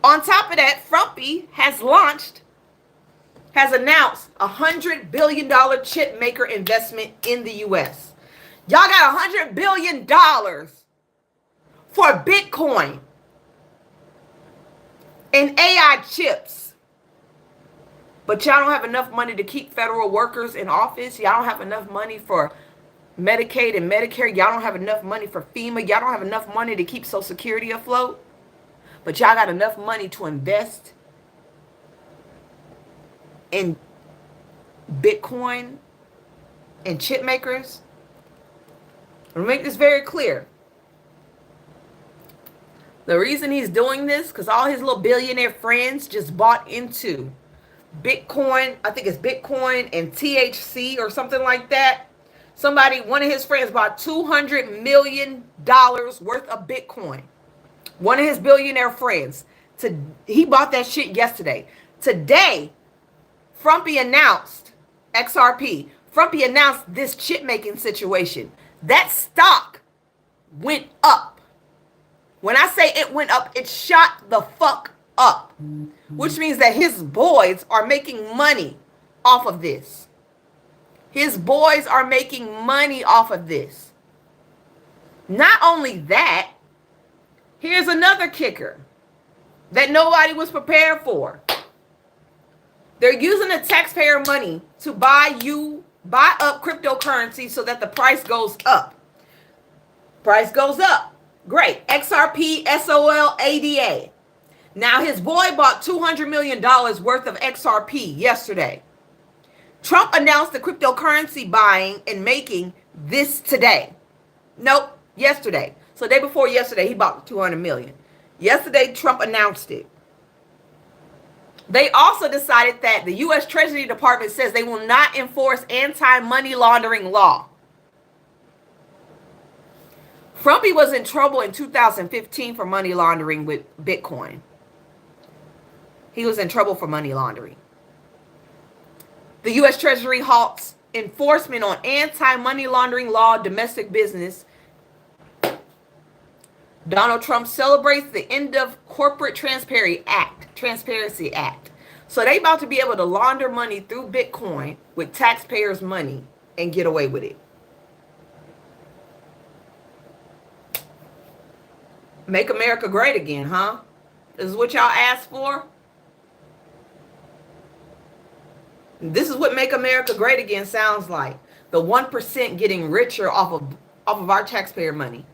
On top of that, Frumpy has announced a $100 billion chip maker investment in the US. Y'all got $100 billion for Bitcoin and AI chips. But y'all don't have enough money to keep federal workers in office. Y'all don't have enough money for Medicaid and Medicare. Y'all don't have enough money for FEMA. Y'all don't have enough money to keep Social Security afloat. But y'all got enough money to invest in Bitcoin and chip makers. I'll make this very clear. The reason he's doing this, because all his little billionaire friends just bought into Bitcoin. I think it's Bitcoin and THC or something like that. One of his friends bought $200 million worth of Bitcoin. One of his billionaire friends. He bought that shit yesterday. Today, Frumpy announced XRP. Frumpy announced this chip making situation. That stock went up. When I say it went up, it shot the fuck up. Which means that his boys are making money off of this. His boys are making money off of this. Not only that, here's another kicker that nobody was prepared for. They're using the taxpayer money to buy up cryptocurrency so that the price goes up. Price goes up. Great. XRP, SOL, ADA. Now his boy bought $200 million worth of XRP yesterday. Trump announced the cryptocurrency buying and making this today. Nope, yesterday. So day before yesterday, he bought $200 million. Yesterday, Trump announced it. They also decided that the U.S. Treasury Department says they will not enforce anti-money laundering law. Frumpy was in trouble in 2015 for money laundering with Bitcoin. He was in trouble for money laundering. The U.S. Treasury halts enforcement on anti-money laundering law, domestic business. Donald Trump celebrates the end of corporate transparency act. So they about to be able to launder money through Bitcoin with taxpayers' money and get away with it. Make America great again, huh? This is what y'all asked for? This is what Make America Great Again sounds like. The 1% getting richer off of our taxpayer money.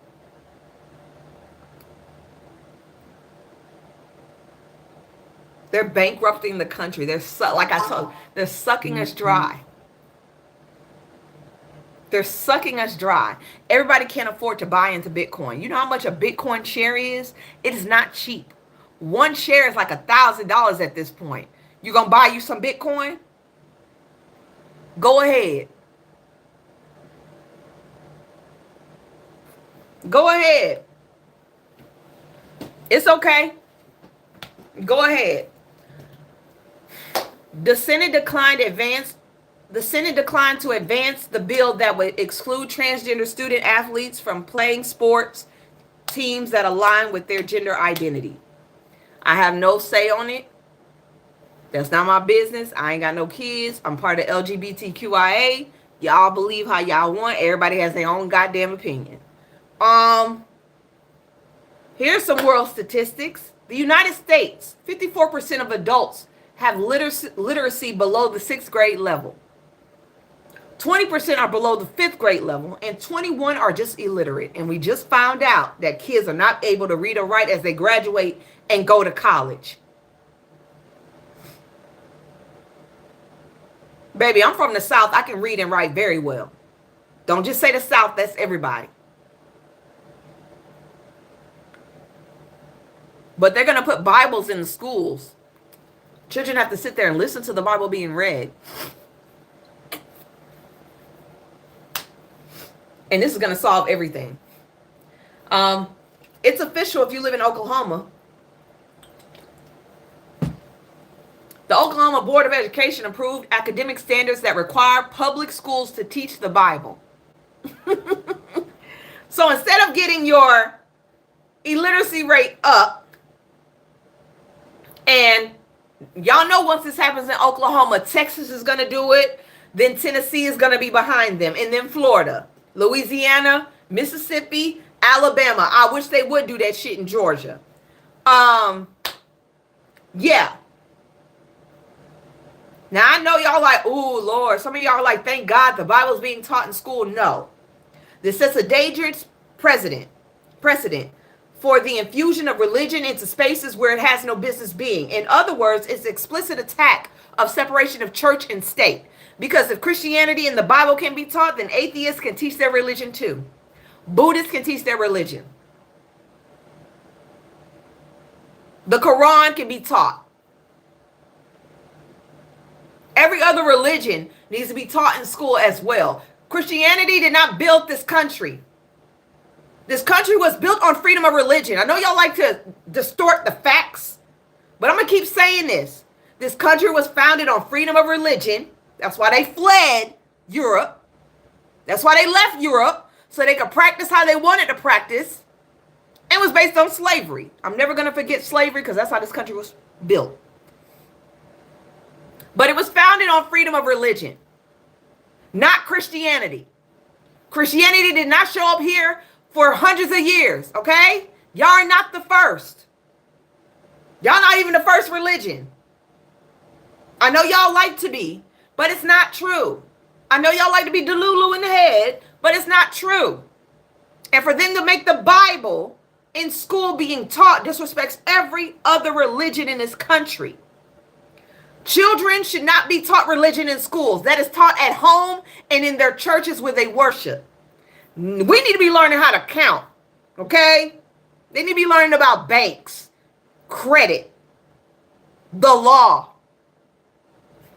They're bankrupting the country. Like I told you, they're sucking us dry. They're sucking us dry. Everybody can't afford to buy into Bitcoin. You know how much a Bitcoin share is? It is not cheap. One share is like $1,000 at this point. You gonna buy you some Bitcoin? Go ahead. Go ahead. It's okay. Go ahead. The Senate declined to advance the bill that would exclude transgender student athletes from playing sports teams that align with their gender identity. I have no say on it. That's not my business. I ain't got no kids. I'm part of LGBTQIA. Y'all believe how y'all want. Everybody has their own goddamn opinion. Here's some world statistics. The United States, 54% of adults have literacy below the 6th grade level. 20% are below the 5th grade level, and 21 are just illiterate. And we just found out that kids are not able to read or write as they graduate and go to college. Baby, I'm from the South. I can read and write very well. Don't just say the South. That's everybody. But they're going to put Bibles in the schools. Children have to sit there and listen to the Bible being read. And this is going to solve everything. It's official if you live in Oklahoma. The Oklahoma Board of Education approved academic standards that require public schools to teach the Bible. So instead of getting your illiteracy rate up, and y'all know once this happens in Oklahoma, Texas is going to do it, then Tennessee is going to be behind them, and then Florida, Louisiana, Mississippi, Alabama. I wish they would do that shit in Georgia. Yeah. Now, I know y'all like, ooh, Lord. Some of y'all are like, thank God the Bible's being taught in school. No. This sets a dangerous precedent for the infusion of religion into spaces where it has no business being. In other words, it's explicit attack of separation of church and state. Because if Christianity and the Bible can be taught, then atheists can teach their religion too. Buddhists can teach their religion. The Quran can be taught. Every other religion needs to be taught in school as well. Christianity did not build this country. This country was built on freedom of religion. I know y'all like to distort the facts, but I'm going to keep saying this. This country was founded on freedom of religion. That's why they fled Europe. That's why they left Europe, so they could practice how they wanted to practice. And it was based on slavery. I'm never going to forget slavery because that's how this country was built. But it was founded on freedom of religion, not Christianity. Christianity did not show up here for hundreds of years, okay? Y'all are not the first. Y'all not even the first religion. I know y'all like to be, but it's not true. I know y'all like to be delulu in the head, but it's not true. And for them to make the Bible in school being taught disrespects every other religion in this country. Children should not be taught religion in schools. That is taught at home and in their churches where they worship. We need to be learning how to count, okay? They need to be learning about banks, credit, the law,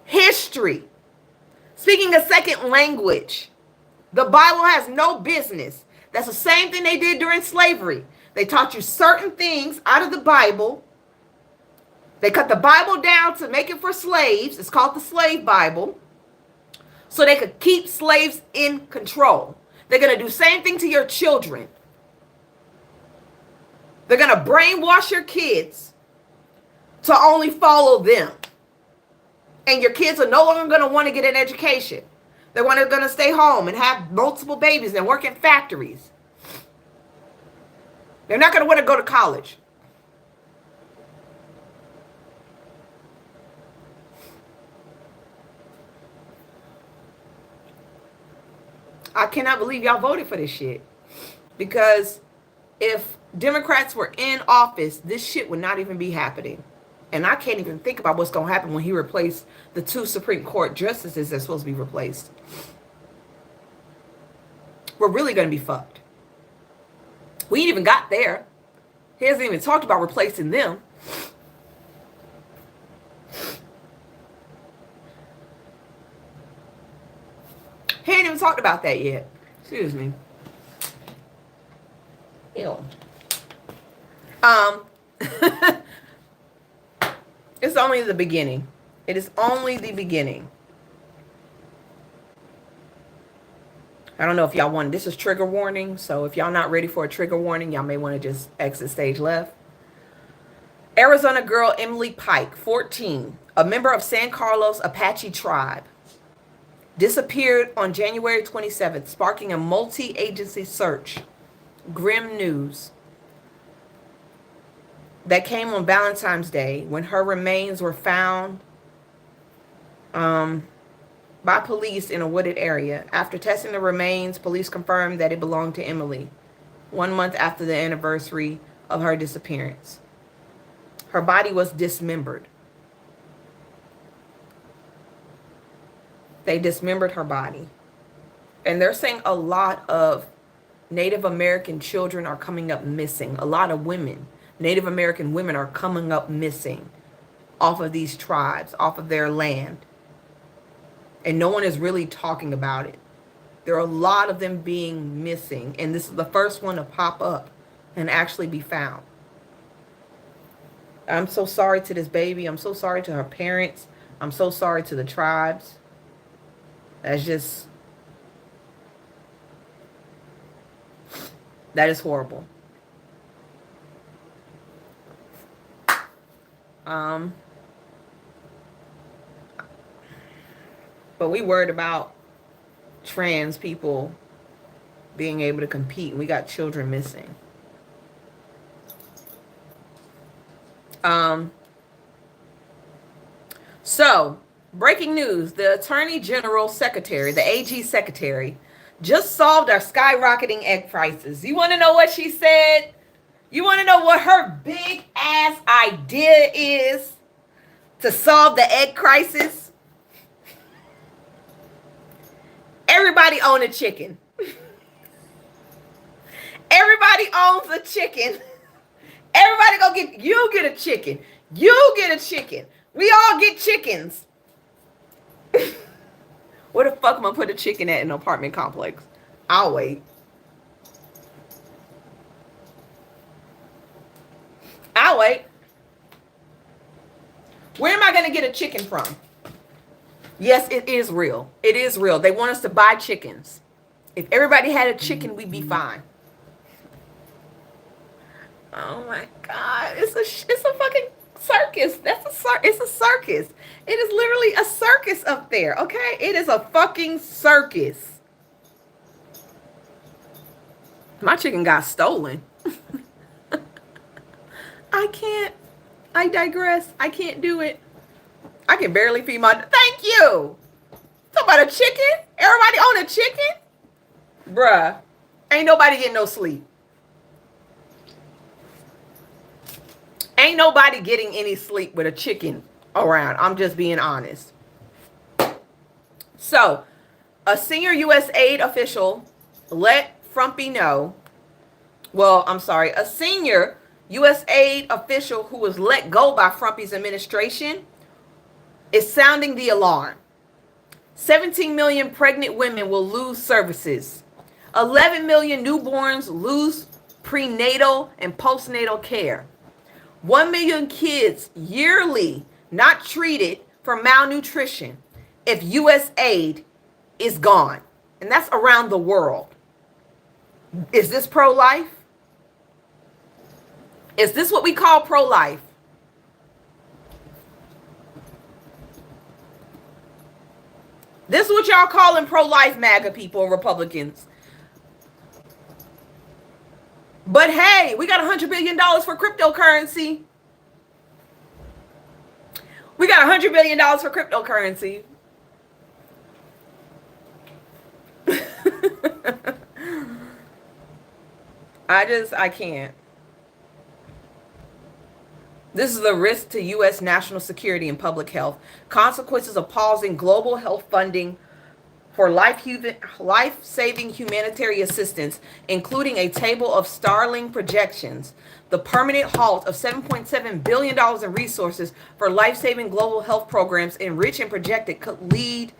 history, speaking a second language. The Bible has no business. That's the same thing they did during slavery. They taught you certain things out of the Bible. They cut the Bible down to make it for slaves. It's called the Slave Bible. So they could keep slaves in control. They're going to do the same thing to your children. They're going to brainwash your kids to only follow them. And your kids are no longer going to want to get an education. They're going to stay home and have multiple babies and work in factories. They're not going to want to go to college. I cannot believe y'all voted for this shit. Because if Democrats were in office, this shit would not even be happening. And I can't even think about what's going to happen when he replaced the 2 Supreme Court justices that's supposed to be replaced. We're really going to be fucked. We ain't even got there. He hasn't even talked about replacing them. He ain't even talked about that yet. Excuse me. Ew. It's only the beginning. It is only the beginning. I don't know if y'all want, this is trigger warning. So if y'all not ready for a trigger warning, y'all may want to just exit stage left. Arizona girl Emily Pike, 14, a member of San Carlos Apache tribe, disappeared on January 27th, sparking a multi-agency search. Grim news that came on Valentine's Day when her remains were found by police in a wooded area. After testing the remains, police confirmed that it belonged to Emily, 1 month after the anniversary of her disappearance. Her body was dismembered. They dismembered her body. And they're saying a lot of Native American children are coming up missing. A lot of women, Native American women, are coming up missing off of these tribes, off of their land. And no one is really talking about it. There are a lot of them being missing. And this is the first one to pop up and actually be found. I'm so sorry to this baby. I'm so sorry to her parents. I'm so sorry to the tribes. That's just, that is horrible. But we worried about trans people being able to compete. We got children missing. So, breaking news, the Attorney General Secretary, the AG Secretary, just solved our skyrocketing egg prices. You want to know what she said? You want to know what her big ass idea is to solve the egg crisis? Everybody own a chicken. Everybody owns a chicken. Everybody go get, you get a chicken. You get a chicken. We all get chickens. Where the fuck am I put a chicken at in an apartment complex? I'll wait. I'll wait. Where am I going to get a chicken from? Yes, it is real. It is real. They want us to buy chickens. If everybody had a chicken, we'd be fine. Oh my God! It's a fucking circus. It's a circus. It is literally a circus up there. Okay, it is a fucking circus. My chicken got stolen. I can't. I digress. I can't do it. I can barely feed my. Thank you. Talk about a chicken. Everybody own a chicken, bruh. Ain't nobody getting no sleep. Ain't nobody getting any sleep with a chicken around. I'm just being honest. So, a senior U.S. aid official let Frumpy know. Well, I'm sorry. A senior U.S. aid official who was let go by Frumpy's administration is sounding the alarm. 17 million pregnant women will lose services. 11 million newborns lose prenatal and postnatal care. 1 million kids yearly not treated for malnutrition if U.S. aid is gone. And that's around the world. Is this pro-life? Is this what we call pro-life? This is what y'all calling pro-life MAGA people, Republicans. But hey, we got $100 billion for cryptocurrency. We got $100 billion for cryptocurrency. I can't. This is a risk to U.S. national security and public health. Consequences of pausing global health funding for life-saving humanitarian assistance, including a table of startling projections. The permanent halt of $7.7 billion in resources for life-saving global health programs enriched and projected could lead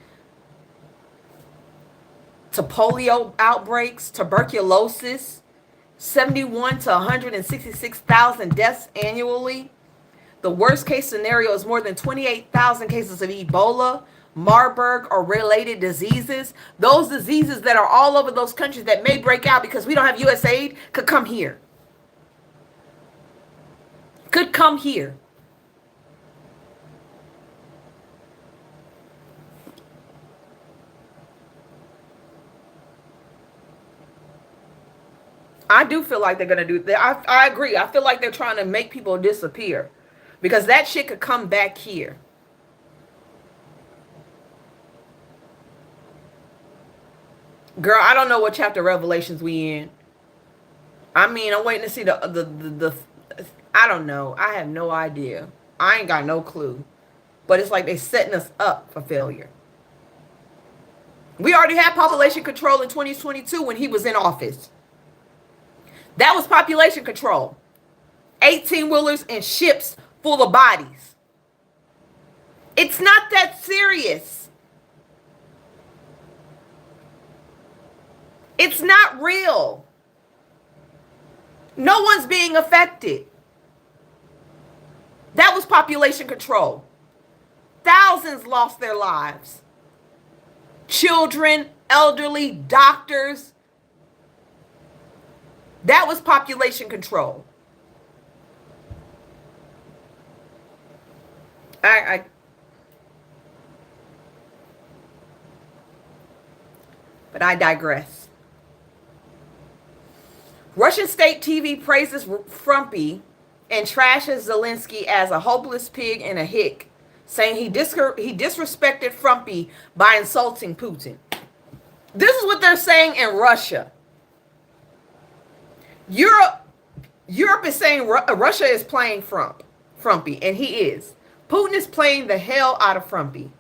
to polio outbreaks, tuberculosis, 71 to 166,000 deaths annually. The worst case scenario is more than 28,000 cases of Ebola, Marburg, or related diseases. Those diseases that are all over those countries that may break out because we don't have U.S. aid could come here. Could come here. I do feel like they're going to do that. I agree. I feel like they're trying to make people disappear because that shit could come back here. Girl, I don't know what chapter Revelations we in. I mean, I'm waiting to see the I don't know. I have no idea. I ain't got no clue. But it's like they setting us up for failure. We already had population control in 2022 when he was in office. That was population control. 18-wheelers and ships full of bodies. It's not that serious. It's not real. No one's being affected. That was population control. Thousands lost their lives. Children, elderly, doctors. That was population control. But I digress. Russian state TV praises Frumpy and trashes Zelensky as a hopeless pig and a hick, saying he disrespected Frumpy by insulting Putin. This is what they're saying in Russia. Europe is saying Russia is playing Frumpy, and he is. Putin is playing the hell out of Frumpy.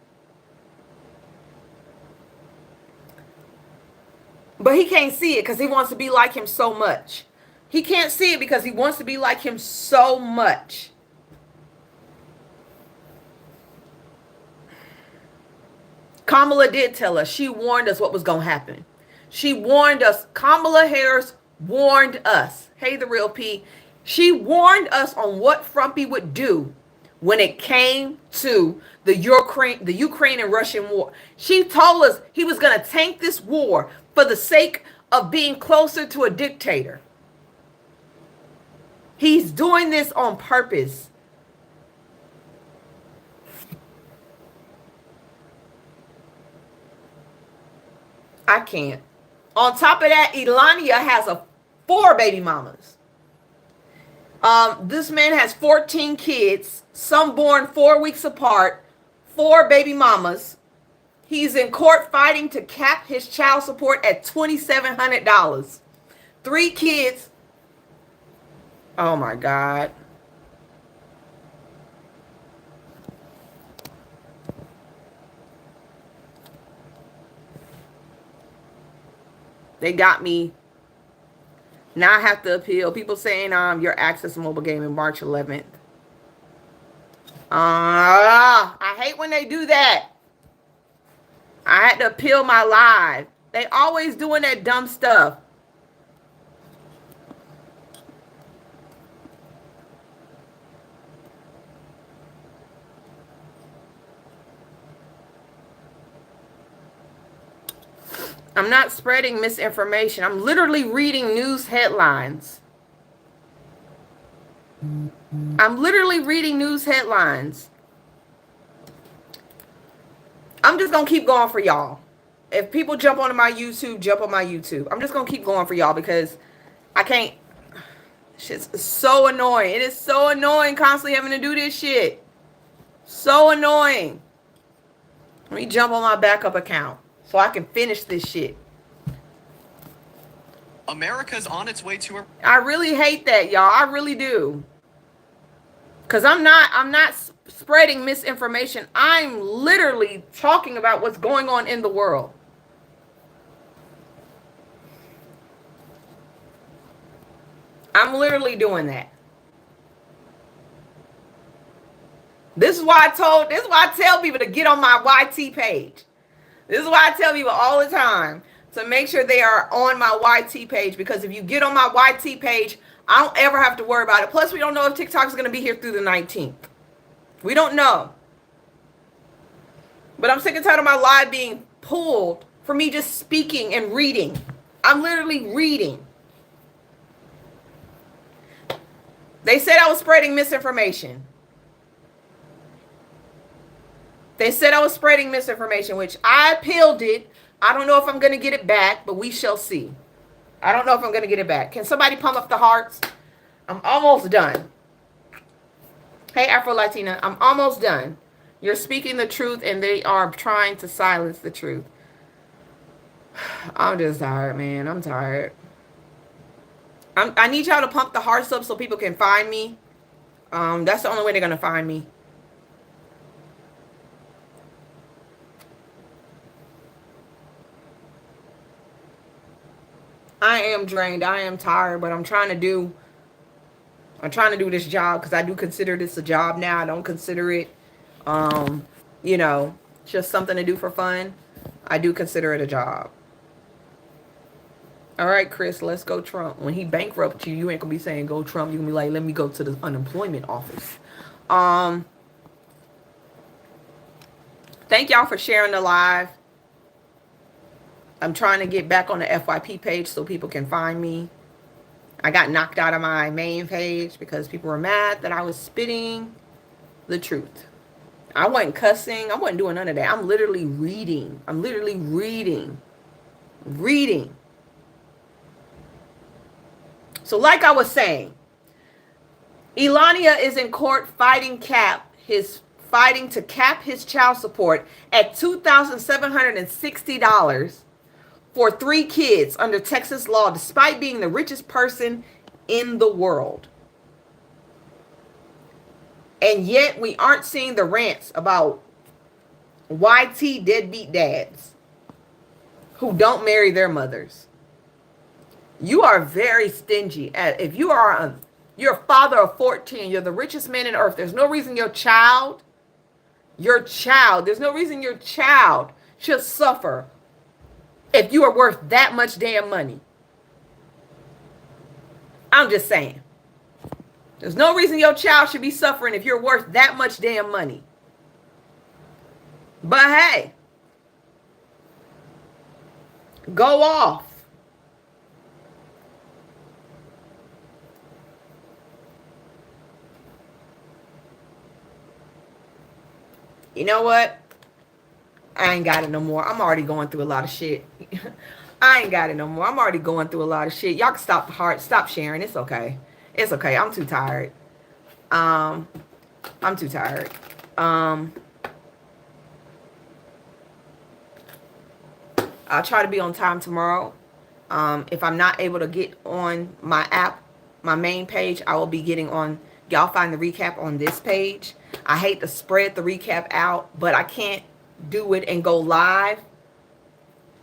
But he can't see it because he wants to be like him so much. He can't see it because he wants to be like him so much. Kamala did tell us. She warned us what was going to happen. She warned us. Kamala Harris warned us. Hey, the real P. She warned us on what Frumpy would do when it came to the Ukraine and Russian war. She told us he was going to tank this war for the sake of being closer to a dictator. He's doing this on purpose. I can't. On top of that, Elania has 4 baby mamas. This man has 14 kids, some born 4 weeks apart, 4 baby mamas. He's in court fighting to cap his child support at $2,700. 3 kids. Oh my God. They got me. Now I have to appeal. People saying your Access mobile game in March 11th. I hate when they do that. I had to appeal my live. They always doing that dumb stuff. I'm not spreading misinformation. I'm literally reading news headlines. I'm literally reading news headlines. I'm just going to keep going for y'all. If people jump onto my YouTube, jump on my YouTube. I'm just going to keep going for y'all because I can't. Shit's so annoying. It is so annoying constantly having to do this shit. So annoying. Let me jump on my backup account so I can finish this shit. America's on its way to her. I really hate that, y'all. I really do. Because I'm not spreading misinformation. I'm literally talking about what's going on in the world. I'm literally doing that. This is why I tell people to get on my YT page. This is why I tell people all the time to make sure they are on my YT page, because if you get on my YT page, I don't ever have to worry about it. Plus, we don't know if TikTok is going to be here through the 19th. We don't know. But I'm sick and tired of my live being pulled for me just speaking and reading. I'm literally reading. They said I was spreading misinformation. They said I was spreading misinformation, which I appealed it. I don't know if I'm going to get it back, but we shall see. I don't know if I'm going to get it back. Can somebody pump up the hearts? I'm almost done. Hey, Afro-Latina, I'm almost done. You're speaking the truth, and they are trying to silence the truth. I'm just tired, man. I'm tired. I need y'all to pump the hearts up so people can find me. That's the only way they're going to find me. I am drained. I am tired, but I'm trying to do this job because I do consider this a job now. I don't consider it, just something to do for fun. I do consider it a job. All right, Chris, let's go Trump. When he bankrupts you, you ain't going to be saying go Trump. You're going to be like, let me go to the unemployment office. Thank y'all for sharing the live. I'm trying to get back on the FYP page so people can find me. I got knocked out of my main page because people were mad that I was spitting the truth. I wasn't cussing. I wasn't doing none of that. I'm literally reading. I'm literally reading. Reading. So like I was saying, Elania is in court fighting to cap his child support at $2,760 for 3 kids under Texas law, despite being the richest person in the world. And yet we aren't seeing the rants about YT deadbeat dads who don't marry their mothers. You are very stingy. If you are you're a father of 14, you're the richest man on earth. There's no reason there's no reason your child should suffer if you are worth that much damn money. I'm just saying. There's no reason your child should be suffering if you're worth that much damn money. But hey, go off. You know what? I ain't got it no more. I'm already going through a lot of shit. I ain't got it no more. I'm already going through a lot of shit. Y'all can stop the heart. Stop sharing. It's okay. It's okay. I'm too tired. I'm too tired. I'll try to be on time tomorrow. If I'm not able to get on my app, my main page, I will be getting on. Y'all find the recap on this page. I hate to spread the recap out, but I can't do it and go live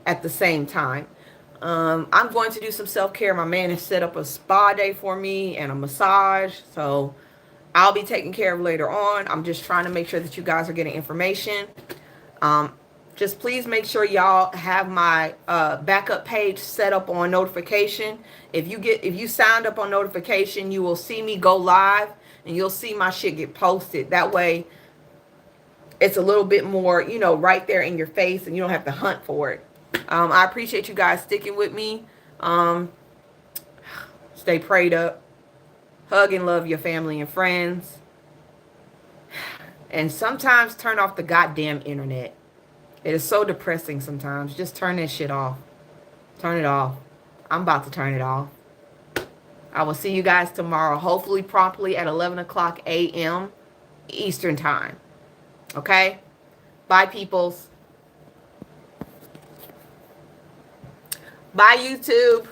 at the same time. I'm going to do some self-care. My man has set up a spa day for me and a massage, so I'll be taken care of later on. I'm just trying to make sure that you guys are getting information. Just please make sure y'all have my backup page set up on notification. If you signed up on notification, you will see me go live and you'll see my shit get posted. That way it's a little bit more, you know, right there in your face and you don't have to hunt for it. I appreciate you guys sticking with me. Stay prayed up. Hug and love your family and friends. And sometimes turn off the goddamn internet. It is so depressing sometimes. Just turn that shit off. Turn it off. I'm about to turn it off. I will see you guys tomorrow, hopefully promptly at 11 o'clock a.m. Eastern time. Okay? Bye, peoples. Bye, YouTube.